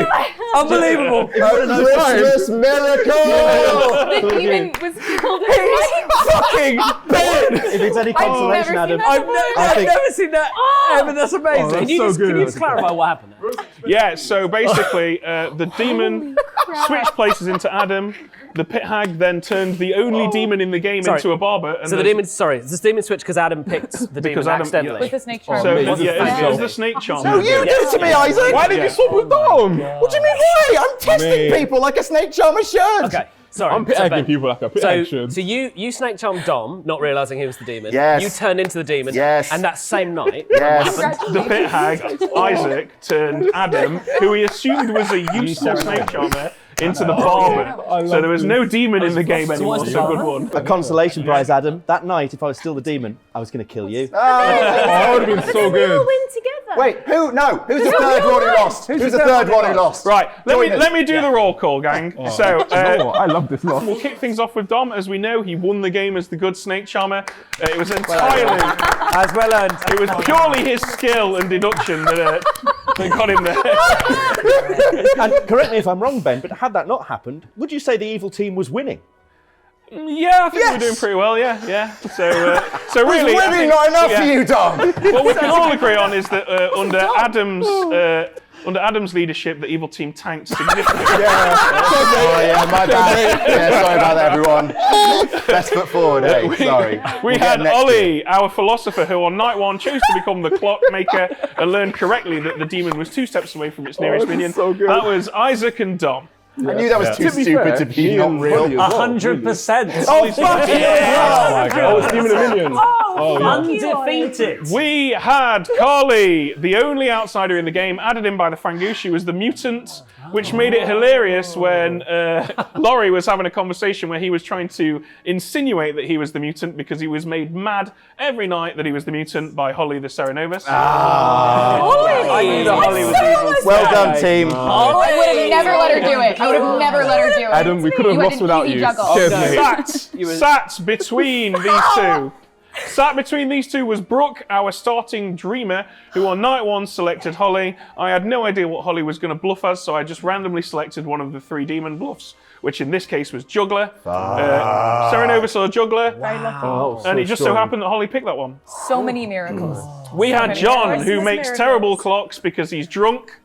Unbelievable. Christmas miracle! The demon was killed. Fucking Ben! If it's any consolation, Adam, I've never seen that. Evan, that's amazing. that's Can you so just, good. can you just clarify what happened there? Yeah, so basically, the demon switched places into Adam. The pit hag then turned the only demon in the game into a barber. And So the demon, this demon switched because Adam picked the demon Because Adam- accidentally. With the snake charmer. So, it it was the snake charmer. No, you did it to me, Isaac! Why did you swap with Dom? What do you mean, why? I'm testing Mate. people like a snake charmer should! Okay, sorry. I'm pit so hagging Ben, people like a pit hag should. So you snake charmed Dom, not realising he was the demon. Yes. You turned into the demon. Yes. And that same night, Yes. The pit hag, Isaac, turned Adam, who he assumed was a useful snake charmer, into the barber. So there was no demon in the game anymore, so good one. a consolation prize, Adam. That night, if I was still the demon, I was going to kill you. That would have been so good. We'll win together. Wait, who? No, who's the third one who lost? Who's the third one who lost? Right, Join us. let me do the roll call, gang. So, You know what? I love this loss. we'll kick things off with Dom. As we know, he won the game as the good snake charmer. It was entirely, As well earned. it was purely his skill and deduction that got him there. And correct me if I'm wrong, Ben, but had that not happened, would you say the evil team was winning? Yeah, I think we're doing pretty well. Yeah. So really, I Winning think- not enough yeah. for you, Dom! What we can all agree on is that under Adam's leadership, the evil team tanked significantly. Oh yeah, my bad. Yeah, sorry about that, everyone. Best foot forward, hey, sorry. We We'll had get next Ollie, our philosopher, who on night one chose to become the clockmaker and learned correctly that the demon was 2 steps away from its nearest this is minion. so good. That was Isaac and Dom. I knew that was too To be stupid fair, to be me not and real. Holly as well, 100%. Oh, fuck Oh my god. Oh, it's Demon of Minions. Oh, yeah. Undefeated. We had Carly, the only outsider in the game, added in by the Fangu. She was the mutant which made it hilarious when Laurie was having a conversation where he was trying to insinuate that he was the mutant because he was made mad every night that he was the mutant by Holly the Cerenovus. Holly! I knew that Holly was evil. Well done, team. I would have never let her do it. I would have never let her do it. Adam, we could have You had lost an without easy you. juggle. Cheers, mate. Sat between these two. Sat between these two was Brooke, our starting dreamer, who on night 1 selected Holly. I had no idea what Holly was going to bluff us, so I just randomly selected one of the 3 demon bluffs, which in this case was Juggler. Cerenovus or Juggler. And it just so happened that Holly picked that one. So many miracles. We had John, who makes terrible clocks because he's drunk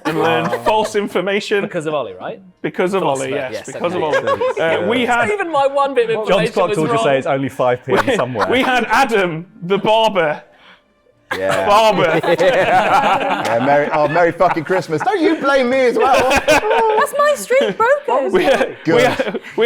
and learned false information. Because of Ollie, right? Because of Ollie, yes. Because of Ollie. We had Even my one bit of information John's clock was told you wrong. say it's only 5 p.m. somewhere. We had Adam, the barber. Yeah. Barber. Yeah, Merry fucking Christmas. Don't you blame me as well. That's my streak broken. We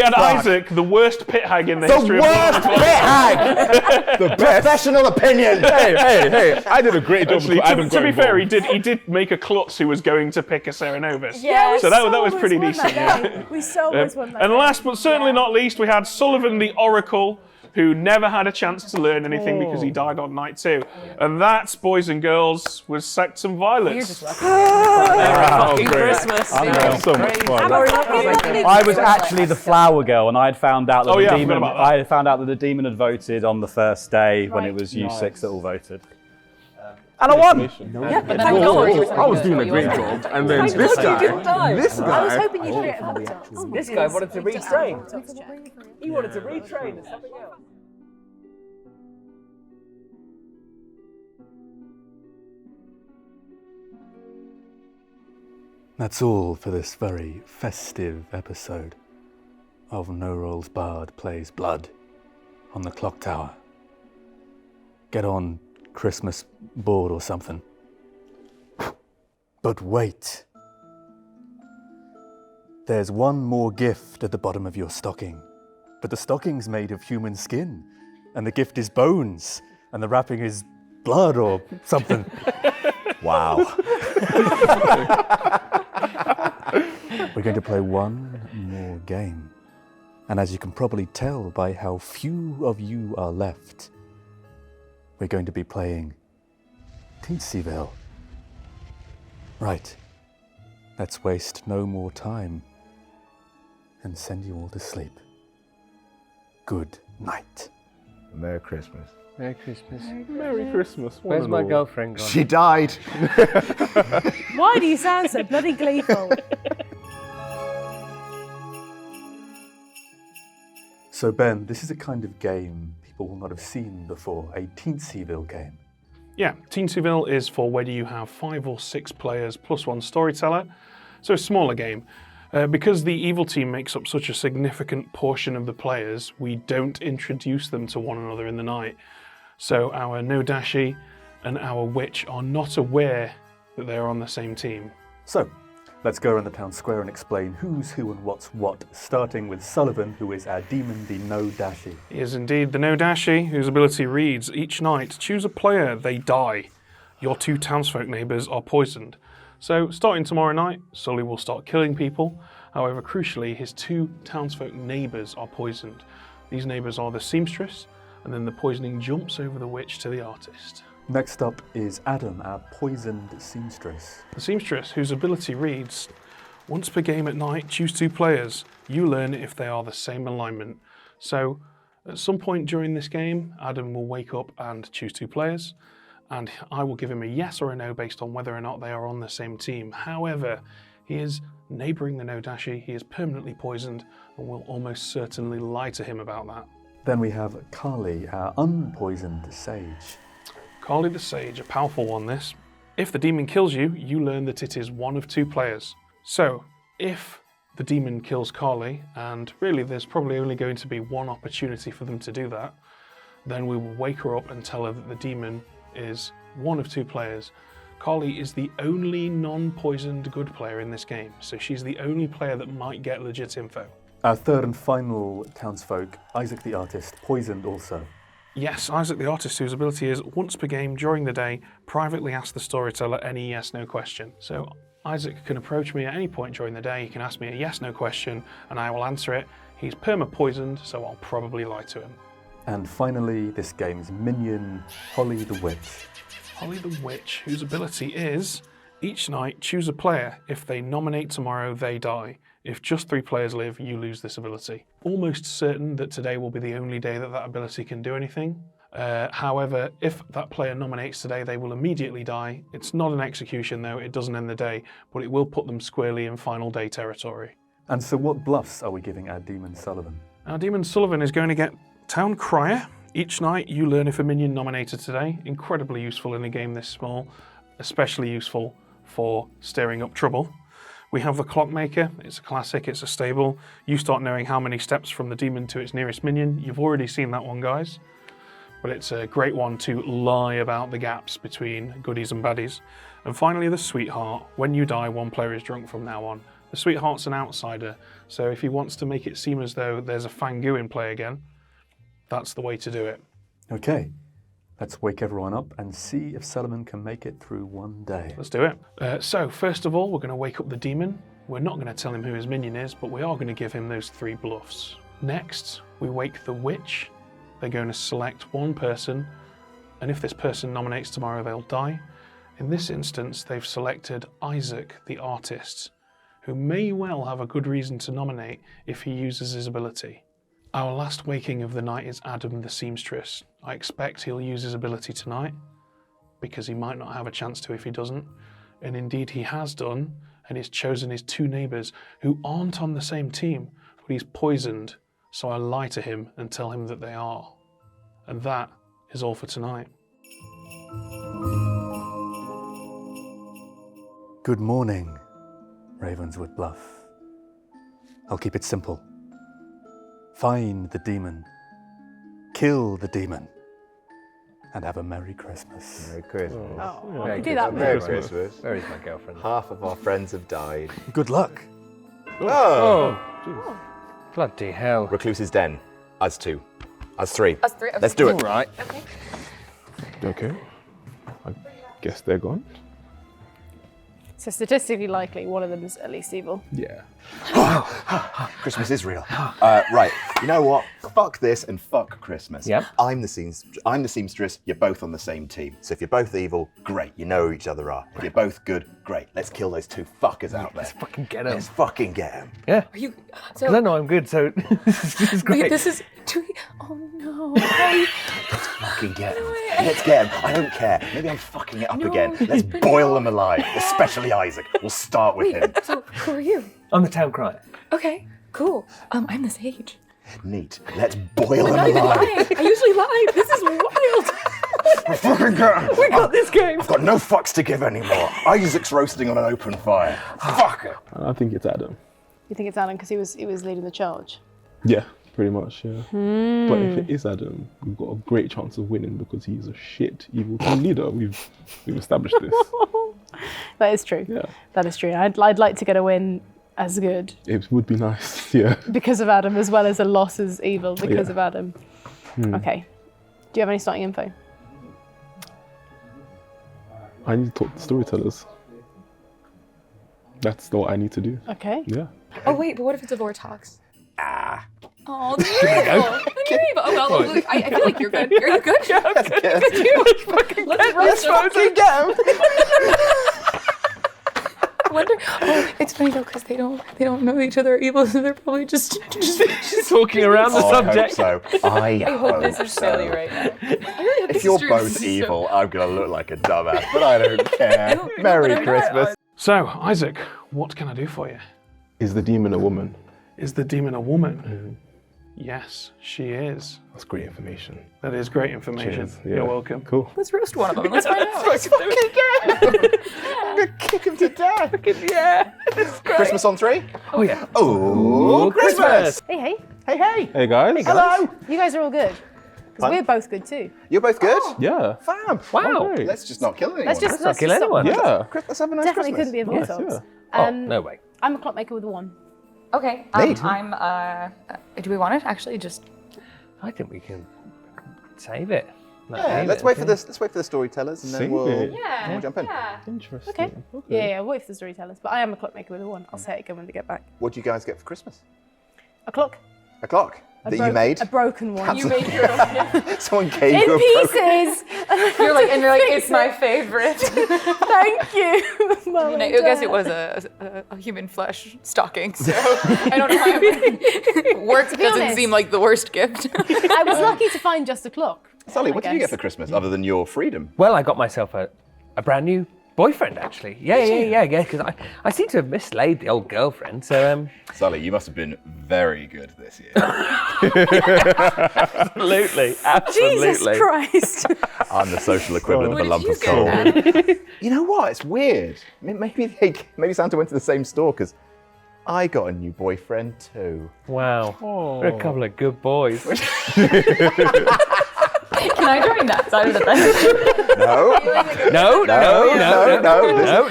had Isaac, the worst pit hag in the The history worst of pit hag! The best. Professional opinion. Hey, I did a great job Actually, before Adam to got be fair, involved. he did make a klutz who was going to pick a Cerenovus. Yeah, So that was pretty decent. We so always won that And game. last but certainly not least, we had Sullivan the Oracle, who never had a chance to learn anything because he died on night 2. And that, boys and girls, was sex and violence. Fucking Christmas. So much fun. I was actually the flower girl, and I had found out that Oh, the yeah, I forgot demon. about that. I had found out that the demon had voted on the first day when it was you Nice. 6 that all voted. And I won. I was doing a great job, and then this guy, I was hoping you'd get another chance. This guy wanted to retrain. He wanted to retrain to something else. That's all for this very festive episode of No Rolls Bard Plays Blood on the Clocktower. Get on Christmas board or something. But wait. There's one more gift at the bottom of your stocking. But the stocking's made of human skin, and the gift is bones, and the wrapping is blood or something. Wow. We're going to play one more game. And as you can probably tell by how few of you are left, we're going to be playing Teensyville. Right. Let's waste no more time and send you all to sleep. Good night. Merry Christmas. Merry Christmas. Merry Christmas. one Where's and my all. girlfriend gone? She died. Why do you sound so bloody gleeful? So Ben, this is a kind of game people will not have seen before, a Teensyville game. Yeah, Teensyville is for whether you have 5 or 6 players plus 1 storyteller, so a smaller game. Because the evil team makes up such a significant portion of the players, we don't introduce them to one another in the night. So our No-Dashi and our Witch are not aware that they're on the same team. So, let's go around the town square and explain who's who and what's what, starting with Sullivan, who is our demon, the No-Dashi. He is indeed the No-Dashi, whose ability reads, each night, choose a player, they die. Your 2 townsfolk neighbours are poisoned. So, starting tomorrow night, Sully will start killing people. However, crucially, his 2 townsfolk neighbours are poisoned. These neighbours are the seamstress, and then the poisoning jumps over the witch to the artist. Next up is Adam, our poisoned seamstress. The seamstress, whose ability reads, once per game at night, choose 2 players. You learn if they are the same alignment. So, at some point during this game, Adam will wake up and choose 2 players, and I will give him a yes or a no based on whether or not they are on the same team. However, he is neighbouring the No-Dashi, he is permanently poisoned, and will almost certainly lie to him about that. Then we have Carly, our unpoisoned sage. Carly the Sage, a powerful one this. If the demon kills you, you learn that it is one of 2 players. So, if the demon kills Carly, and really there's probably only going to be one opportunity for them to do that, then we will wake her up and tell her that the demon is one of 2 players. Carly is the only non-poisoned good player in this game, so she's the only player that might get legit info. Our third and final townsfolk, Isaac the artist, poisoned also. Yes, Isaac the artist, whose ability is once per game during the day, privately ask the storyteller any yes/no question. So Isaac can approach me at any point during the day. He can ask me a yes/no question, and I will answer it. He's perma-poisoned, so I'll probably lie to him. And finally, this game's minion, Holly the Witch. Holly the Witch, whose ability is, each night choose a player. If they nominate tomorrow, they die. If just 3 players live, you lose this ability. Almost certain that today will be the only day that that ability can do anything. However, if that player nominates today, they will immediately die. It's not an execution though, it doesn't end the day, but it will put them squarely in final day territory. And so what bluffs are we giving our Demon Sullivan? Our Demon Sullivan is going to get Town Crier. Each night you learn if a minion nominated today. Incredibly useful in a game this small, especially useful for stirring up trouble. We have the Clockmaker. It's a classic, it's a stable. You start knowing how many steps from the demon to its nearest minion. You've already seen that one, guys. But it's a great one to lie about the gaps between goodies and baddies. And finally, the Sweetheart. When you die, 1 player is drunk from now on. The Sweetheart's an outsider, so if he wants to make it seem as though there's a Fangu in play again, that's the way to do it. Okay, let's wake everyone up and see if Sullivan can make it through one day. Let's do it. So, first of all, we're going to wake up the demon. We're not going to tell him who his minion is, but we are going to give him those 3 bluffs. Next, we wake the witch. They're going to select 1 person, and if this person nominates tomorrow, they'll die. In this instance, they've selected Isaac, the artist, who may well have a good reason to nominate if he uses his ability. Our last waking of the night is Adam the seamstress. I expect he'll use his ability tonight, because he might not have a chance to if he doesn't. And indeed he has done, and he's chosen his 2 neighbours who aren't on the same team, but he's poisoned, so I lie to him and tell him that they are. And that is all for tonight. Good morning, Ravenswood Bluff. I'll keep it simple. Find the demon, kill the demon, and have a Merry Christmas. Merry Christmas. Oh, Merry you do that, Merry Merry Christmas. Where is my girlfriend? Half of our friends have died. Good luck. Oh! Bloody hell. Recluse's Den. Us 2. Us 3. Us 3. Okay. Let's do it. All right. Okay. Okay. I guess they're gone. So statistically likely, one of them is at least evil. Yeah. Christmas is real. Right. You know what? Fuck this and fuck Christmas. Yep. I'm the seamstress. You're both on the same team. So if you're both evil, great. You know who each other are. If you're both good, great. Let's kill those 2 fuckers out there. Let's fucking get them. Let's fucking get them. Yeah. Are you? Because I know I'm good, so this is great. Wait, this is. Oh no. I, Fucking get them. Let's get them. I don't care. Maybe I'm fucking it up again. Let's boil them alive. Especially Isaac. We'll start with him. So who are you? I'm the town crier. Okay, cool. I'm the sage. Neat. Let's boil I'm them not even alive. lying. I usually lie. This is wild. Fucking get 'em. We got this game. I've got no fucks to give anymore. Isaac's roasting on an open fire. Fuck it. I think it's Adam. You think it's Adam because he was leading the charge? Yeah, pretty much, yeah. But if it is Adam, we've got a great chance of winning because he's a shit evil team leader. We've established this. That is true. Yeah. That is true. I'd like to get a win as good It would be nice, yeah. because of Adam, as well as a loss as evil because Yeah. of Adam. Okay. Do you have any starting info? I need to talk to storytellers. That's what I need to do. Okay. Yeah. Oh wait, but what if it's a Vortox? Ah. Oh, you're evil. You're evil. Oh, well, look, I feel like you're good. Are you good? Yeah, I'm good. Good too. Let's fucking get him. I wonder. Oh, it's funny though because they don't know each other are evil, so they're probably just talking around the subject. I hope so. I hope this is so. silly right now. If you're both evil, I'm gonna look like a dumbass, but I don't care. Merry Christmas. So, Isaac, what can I do for you? Is the demon a woman? Is the demon a woman? Yes, she is. That's great information. That is great information. Cheers. Yeah. You're welcome. Cool. Let's roast one of them. Let's find out. Let's fucking get him. I'm gonna kick him to death. Yeah. It's great. Christmas on 3? Oh yeah. Oh, Christmas! Hey. Hey guys. Hello. You guys are all good. Because we're both good too. You're both good? Yeah. Fab. Wow. great. Let's just not kill anyone. Let's not kill stop. anyone. Yeah. Let's have a nice Definitely Christmas. couldn't be a Nice, Vortox. Oh, no way. I'm a clockmaker with a 1. Okay. Neat. I'm. Do we want it? Actually, just. I think we can save it. Yeah, let's wait for this. Let's wait for the storytellers, and then we'll jump in. Interesting. Okay. Yeah, wait for the storytellers. But I am a clockmaker with a 1. I'll say it again when they get back. What do you guys get for Christmas? A clock. A clock that you made? A broken one. You made your own. Someone gave you In a pieces. You're like, it's my favorite. Thank you, Mum. I guess it was a human flesh stocking, so I don't know why it worked. Doesn't honest. seem like the worst gift. I was lucky to find just a clock. Sully, what did you get for Christmas other than your freedom? Well, I got myself a brand new boyfriend, actually. Yeah, because I seem to have mislaid the old girlfriend, so... Sully, you must have been very good this year. Absolutely. Jesus Christ. I'm the social equivalent of a lump of coal. You know what? It's weird. Maybe Santa went to the same store, because I got a new boyfriend too. Wow. We're a couple of good boys. Can I join that side of the fence? No.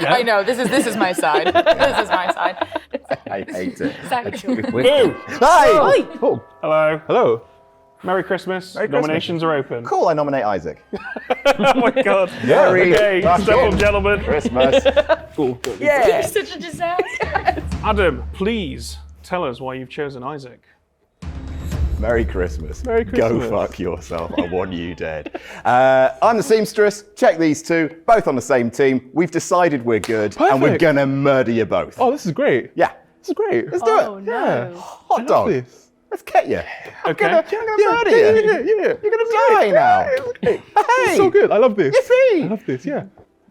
I know, this is my side. This is my side. I hate it. Boo! Hi! Oh. Hello. Merry Christmas. Merry Christmas. Nominations are open. Cool, I nominate Isaac. Oh my god. Merry Okay, step up, gentlemen. Christmas. Cool. Yeah. Such a disaster. Adam, please tell us why you've chosen Isaac. Merry Christmas. Merry Christmas. Go fuck yourself. I want you dead. I'm the seamstress. Check these two. Both on the same team. We've decided we're good. And we're Perfect. going to murder you both. Oh, this is great. Yeah. This is great. Let's do it. Oh, no. Yeah. Hot dog. This. Let's get you. Okay. I'm gonna murder you. Yeah. You're going to die now. Hey, Hey. it's so good. I love this. Yippee. I love this. Yeah.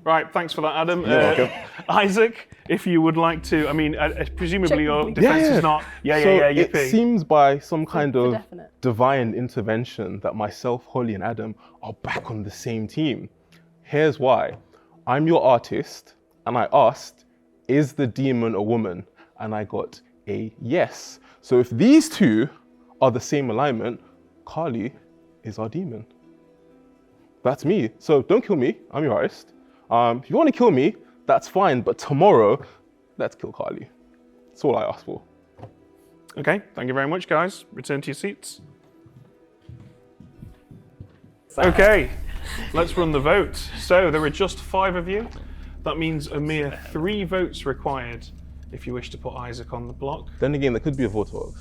Right, thanks for that, Adam. You're welcome. Isaac, if you would like to, I mean, presumably your defense Yeah. is not, So yippee. it seems by some kind of definite. divine intervention that myself, Holly, and Adam are back on the same team. Here's why. I'm your artist, and I asked, is the demon a woman? And I got a yes. So if these two are the same alignment, Carly is our demon. That's me. So don't kill me. I'm your artist. If you want to kill me, that's fine. But tomorrow, let's kill Carly. That's all I asked for. Okay, thank you very much, guys. Return to your seats. Okay, let's run the vote. So there are just 5 of you. That means a mere 3 votes required if you wish to put Isaac on the block. Then again, there could be a vote of.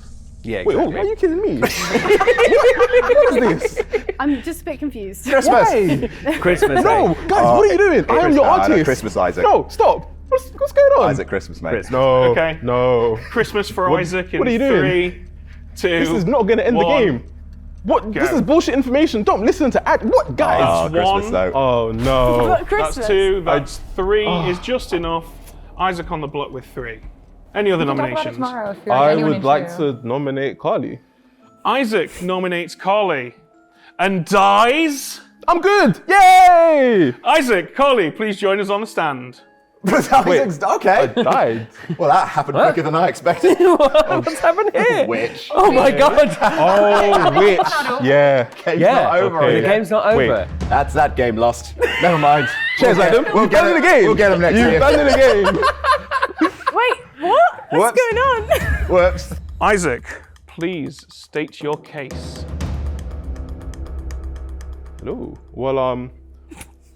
Yeah, Wait, exactly. are you kidding me? What is this? I'm just a bit confused. Christmas. Why? Christmas, No, mate. guys, what are you doing? I am your no, artist. Christmas, Isaac. No, stop. What's going on? Isaac Christmas, mate. No. Okay. No. Christmas for What- Isaac in what are you doing? 3, 2, This is not going to end the 1. game. What? This Go. is bullshit information. Don't listen to what, guys? Oh, Christmas, 1. though. Oh no. But Christmas. That's 2, that's 3 is just enough. Isaac on the block with 3. Any other Talk about it nominations? tomorrow if you're I anyone would like into- to nominate Carly. Isaac nominates Carly and dies. I'm good. Yay! Isaac, Carly, please join us on the stand. Isaac's I okay. died. Well, that happened quicker than I expected. What's happened here? Witch. Oh my god. Oh, witch. Yeah. Game's Yeah, not over. okay. the game's not Wait. over. That's that game lost. Never mind. Cheers, Adam. We'll You've get done him the game. We'll get him next You've year. done the game. Wait, what? What's Whoops. going on? Whoops. Isaac, please state your case. Hello. Well,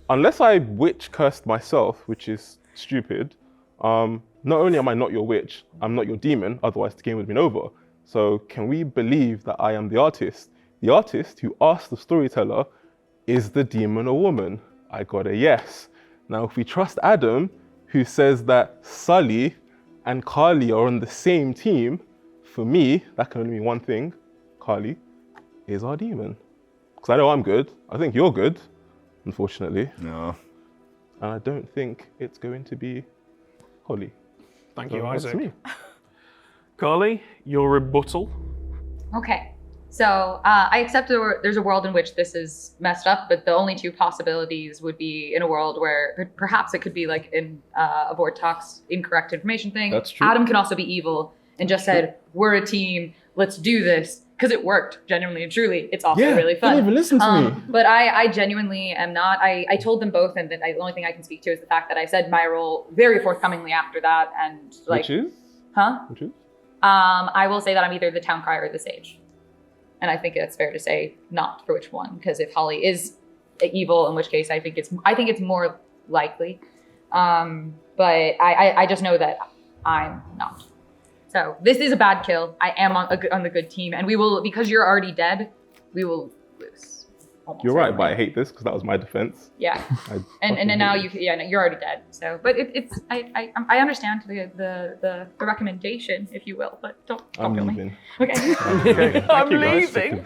unless I witch cursed myself, which is stupid, not only am I not your witch, I'm not your demon, otherwise the game would have been over. So can we believe that I am the artist? The artist who asked the storyteller, is the demon a woman? I got a yes. Now, if we trust Adam, who says that Sully and Carly are on the same team, for me, that can only mean one thing. Carly is our demon. Because I know I'm good. I think you're good, unfortunately. No. And I don't think it's going to be Holly. Thank So you, that's Isaac. me. Carly, your rebuttal. Okay. So I accept there's a world in which this is messed up, but the only 2 possibilities would be in a world where perhaps it could be like in a WrestleTalk's incorrect information thing. That's true. Adam can also be evil and just said, we're a team, let's do this. Because it worked, genuinely and truly. It's also really fun. Don't even listen to me. But I genuinely am not. I told them both, and the only thing I can speak to is the fact that I said my role very forthcomingly after that. And like, Which is? Huh? Which is? I will say that I'm either the town crier or the sage. And I think it's fair to say not for which one, because if Holly is evil, in which case I think it's more likely. But I just know that I'm not. So this is a bad kill. I am on the good team, and we will, because you're already dead, we will lose. You're right, but I hate this because that was my defense. Yeah, and then now you're already dead. So, but I understand the recommendation, if you will, but don't kill leaving. me. Okay. I'm leaving.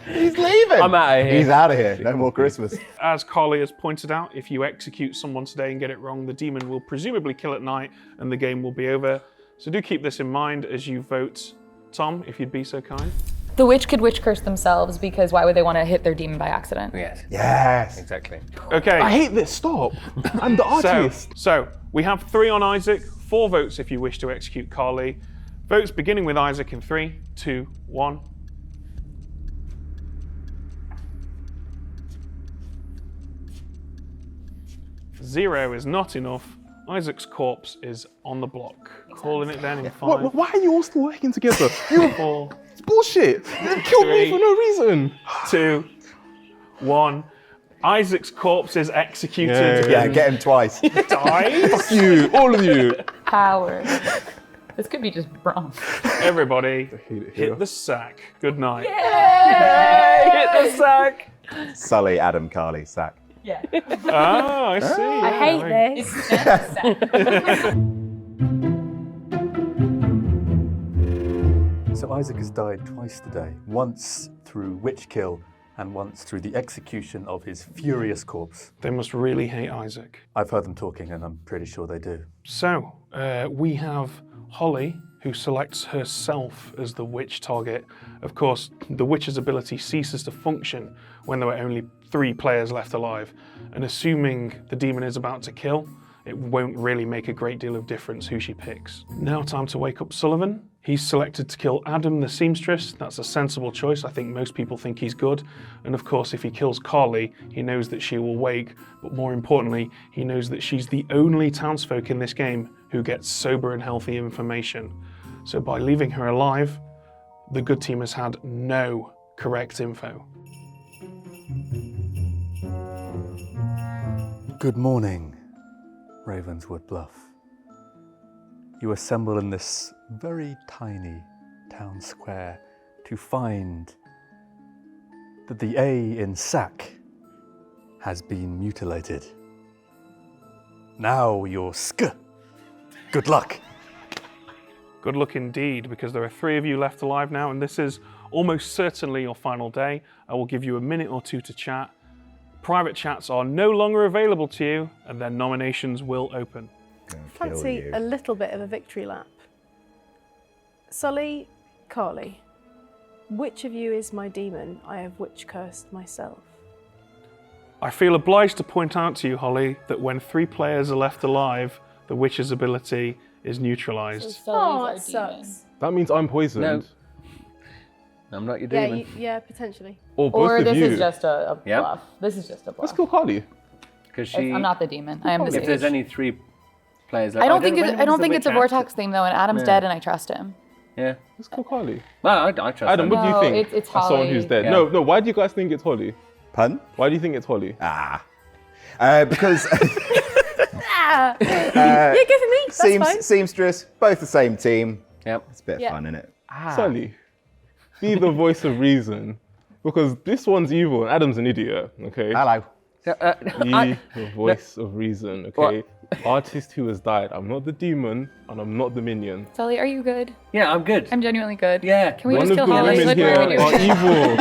He's leaving. I'm out of here. He's out of here. No more Christmas. As Carly has pointed out, if you execute someone today and get it wrong, the demon will presumably kill at night and the game will be over. So do keep this in mind as you vote. Tom, if you'd be so kind. The witch could witch curse themselves, because why would they want to hit their demon by accident? Yes. Yes. Exactly. Okay. I hate this. Stop. I'm the artist. So we have 3 on Isaac, 4 votes if you wish to execute Carly. Votes beginning with Isaac in 3, 2, 1. Zero is not enough. Isaac's corpse is on the block. Calling it then in 5. Why are you all still working together? 4. It's bullshit. You killed me for no reason. 2, 1. Isaac's corpse is executed. Yeah, get him twice. Dies. Fuck you, all of you. Power. This could be just wrong. Everybody, hit the sack. Good night. Yay! Hit the sack. Sully, Adam, Carly, sack. Yeah. Oh, I see. I hate this. So Isaac has died twice today, once through witch kill and once through the execution of his furious corpse. They must really hate Isaac. I've heard them talking and I'm pretty sure they do. So, we have Holly, who selects herself as the witch target. Of course, the witch's ability ceases to function when there are only 3 players left alive. And assuming the demon is about to kill, it won't really make a great deal of difference who she picks. Now time to wake up Sullivan. He's selected to kill Adam the seamstress. That's a sensible choice. I think most people think he's good. And of course, if he kills Carly, he knows that she will wake, but more importantly, he knows that she's the only townsfolk in this game who gets sober and healthy information. So by leaving her alive, the good team has had no correct info. Good morning, Ravenswood Bluff. You assemble in this very tiny town square to find that the A in sack has been mutilated. Now you're good luck. Good luck indeed, because there are 3 of you left alive now, and this is almost certainly your final day. I will give you a minute or 2 to chat. Private chats are no longer available to you, and then nominations will open. Fancy a little bit of a victory lap. Sully, Carly, which of you is my demon? I have witch cursed myself. I feel obliged to point out to you, Holly, that when 3 players are left alive, the witch's ability is neutralized. Oh, it sucks. That means I'm poisoned. No. I'm not your demon. Yeah, yeah, potentially. Or both of this you. is just a bluff. This is just a bluff. Let's kill Carly. Because I'm not the demon. I am the If there's any 3 players left, I don't think it's a Vortex theme though, and Adam's dead, and I trust him. Yeah. Let's kill Carly. Well, I trust Adam, what do you think? It's As someone Holly. who's dead. Yeah. No, why do you guys think it's Holly? Pardon? Why do you think it's Holly? Because You're giving me. That's fine. seamstress, both the same team. Yep. It's a bit of fun, isn't it? Sully, be the voice of reason. Because this one's evil and Adam's an idiot, okay? Hello. Be the voice of reason, okay? Artist who has died. I'm not the demon and I'm not the minion. Sully, are you good? Yeah, I'm good. I'm genuinely good. Yeah. Can we One just of kill the Holly? women What here are we doing? are evil.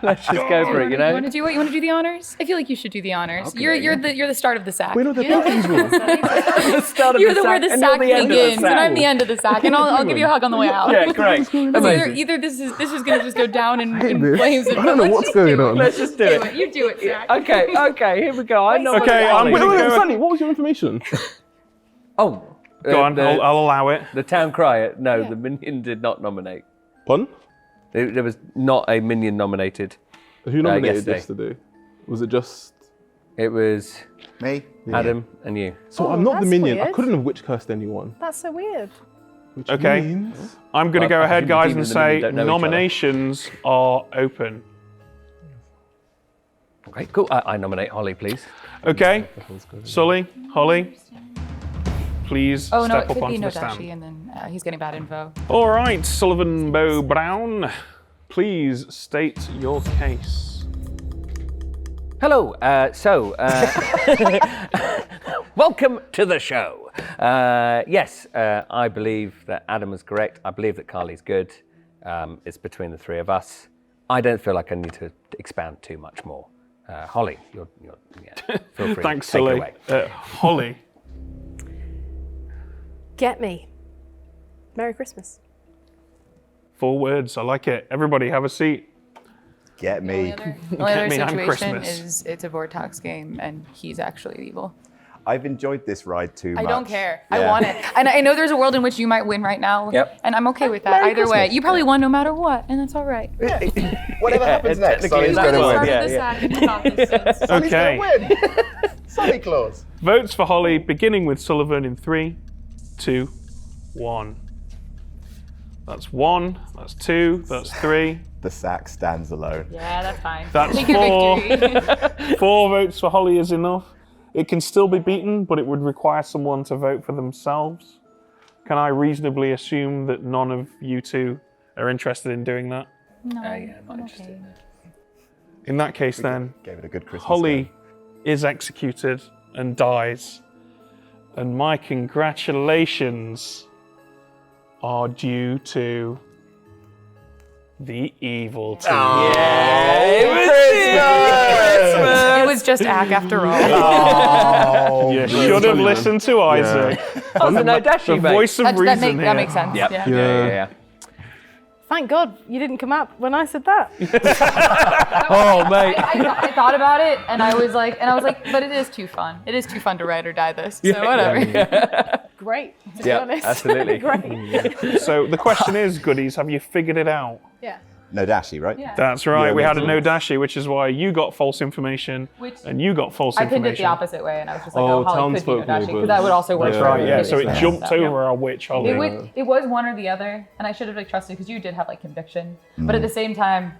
Let's just go for it, you You know? want to do what? You want to do the honors? I feel like you should do the honors. Okay, You're the start of the sack. Wait, no, they're both evil. The start of You're the where the and sack you're the end of the begins, and I'm the end of the sack, and I'll give you a hug on the way out. Yeah, great. So Amazing. either this is gonna just go down in this. flames. I don't know what's going on. Let's just do it. You do it, Zach. Okay, here we go. I know. Okay, I'm Wait, gonna wait, go. Sully, what was your information? Oh. Go on, I'll allow it. The town crier. No, the minion did not nominate. Pardon? There was not a minion nominated. Who nominated yesterday. Was it just... It was Me? Adam and you. So I'm not the that's minion. I weird. couldn't have witch cursed anyone. That's so weird. Which Okay. means... I'm going to Well, go I ahead, think guys, the and demon and the say minion don't know each other. nominations are open. Okay, cool. I nominate Holly, please. Okay. Sully, Holly, please Oh no, step it up could be onto no the stand. dashi, and then he's getting bad info. All right, Sullivan Bow Brown, please state your case. Hello. Welcome to the show. Yes, I believe that Adam was correct. I believe that Carly's good. It's between the three of us. I don't feel like I need to expand too much more. Holly, you're feel free. Thanks, to take it Sully. away. Holly. Get me. Merry Christmas. 4 words. I like it. Everybody, have a seat. Get me. The only other me, I'm situation Christmas. is it's a Vortex game, and he's actually evil. I've enjoyed this ride too much. I don't care. Yeah. I want it. And I know there's a world in which you might win right now. Yep. And I'm okay with that. Merry Either way. Christmas. You probably won no matter what, and that's all right. Whatever happens next, technically, Sully's that's going to what- win. yeah, This yeah. side, you've got this, sis. Sully's Okay. going to win. Sully Claus. Votes for Holly, beginning with Sullivan in 3, 2, 1. That's 1. That's 2. That's 3. The sack stands alone. Yeah, that's fine. That's Take your 4. victory. 4 votes for Holly is enough. It can still be beaten, but it would require someone to vote for themselves. Can I reasonably assume that none of you two are interested in doing that? No, yeah, I'm I'm interested. okay. In that case, then, Gave it a good Christmas. Holly is executed and dies. And my congratulations are due to the evil team. It was just Ack after all. You should have listened to Isaac. Oh, the no dashi, The mate. voice of That reason that here. makes sense. Yep. Yeah. Yeah. Thank God you didn't come up when I said that. Oh, mate. I thought about it, and I was like, but it is too fun. It is too fun to ride or die this. So whatever. Great, to be Yeah, honest. absolutely. Great. So the question is, goodies, have you figured it out? Yeah. No dashi, right? Yeah. That's right. Yeah, we we had a did. no dashi, which is why you got false information Which- and you got false I pinned information. it the opposite way, and I was just like, Oh, oh, Holly could be no townsfolk dashi, because neighbours. that would also work. That's for right. Yeah. So it Merrily. jumped Yeah. over our witch Holly. It was one or the other, and I should have like trusted because you did have like conviction, but at the same time,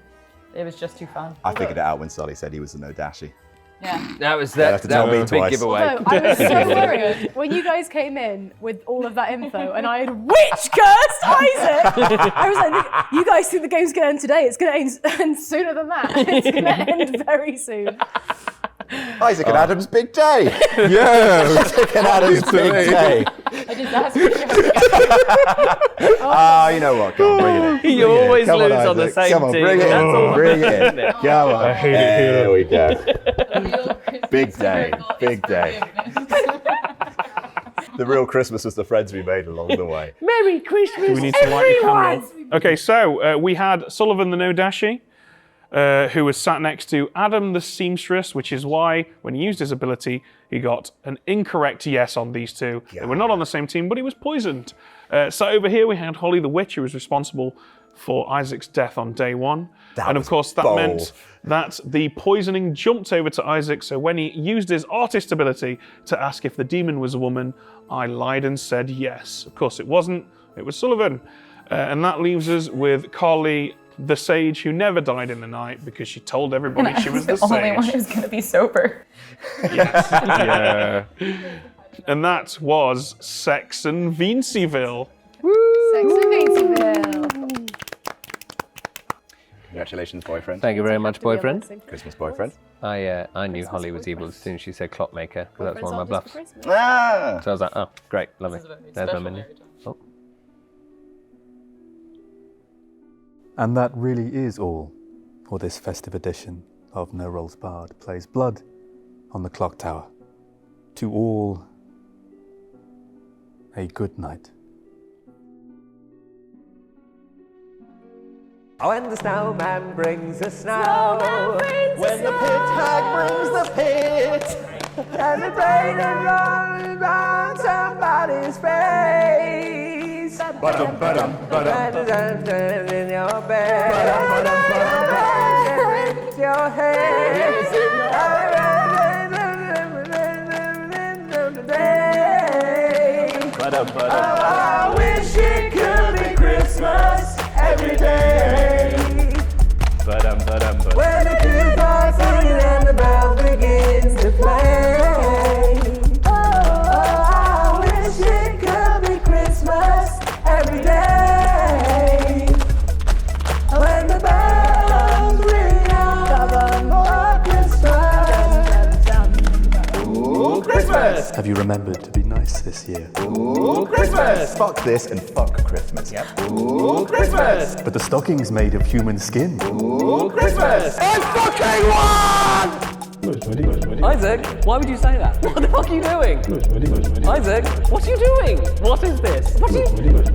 it was just too fun. I figured it out when Sully said he was a no dashi. Yeah. That was You'll have to tell me big twice. giveaway. Although I was so worried when you guys came in with all of that info and I had witch cursed Isaac. I was like, you guys think the game's going to end today? It's going to end sooner than that. It's going to end very soon. Isaac and Adam's big day. Yeah. Isaac and Adam's big day. I just asked you. Ah, you know what? Come on, bring it in. Bring You it in. always Come lose on the Isaac. same Come on, team. bring it That's in. all Bring right, it isn't in. it? Come on. I hate it here. There we go. Big day. Big day. The real Christmas was the friends we made along the way. Merry Christmas, Do we need to light the candle? Okay, so we had Sullivan the no dashi, who was sat next to Adam the seamstress, which is why when he used his ability, he got an incorrect yes on these two. They were not on the same team, but he was poisoned. So over here we had Holly the witch, who was responsible for Isaac's death on day 1. And of course that meant that the poisoning jumped over to Isaac, so when he used his artist ability to ask if the demon was a woman, I lied and said yes. Of course it wasn't, it was Sullivan. And that leaves us with Carly the sage who never died in the night because she told everybody she was the only one sage. who's going to be sober. Yeah. And that was Saxon Teensyville. Congratulations, boyfriend. Thank you very much, boyfriend. Christmas boyfriend. I knew Holly was evil as soon as she said Clockmaker, because that's one of my bluffs. Ah! So I was like, oh, great, lovely. There's my minion. Oh. And that really is all for this festive edition of No Rolls Barred Plays Blood on the Clocktower. To all, a good night. When the snowman brings the snow, when the pit hag brings the pit, and the rain is rolling down somebody's face. And in your bed, with your head. I wish it could be Christmas every day. When the kids are singing and the you remembered to be nice this year? Ooh, Christmas! Fuck this and fuck Christmas. Yep. Ooh, Christmas! But the stocking's made of human skin. Ooh, Christmas! I fucking won! Isaac, why would you say that? What the fuck are you doing? Isaac, what are you doing? What is this?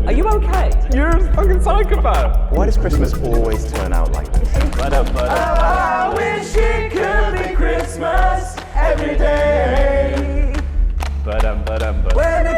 Are you okay? You're a fucking psychopath! Why does Christmas always turn out like this? I wish it could be Christmas every day. When the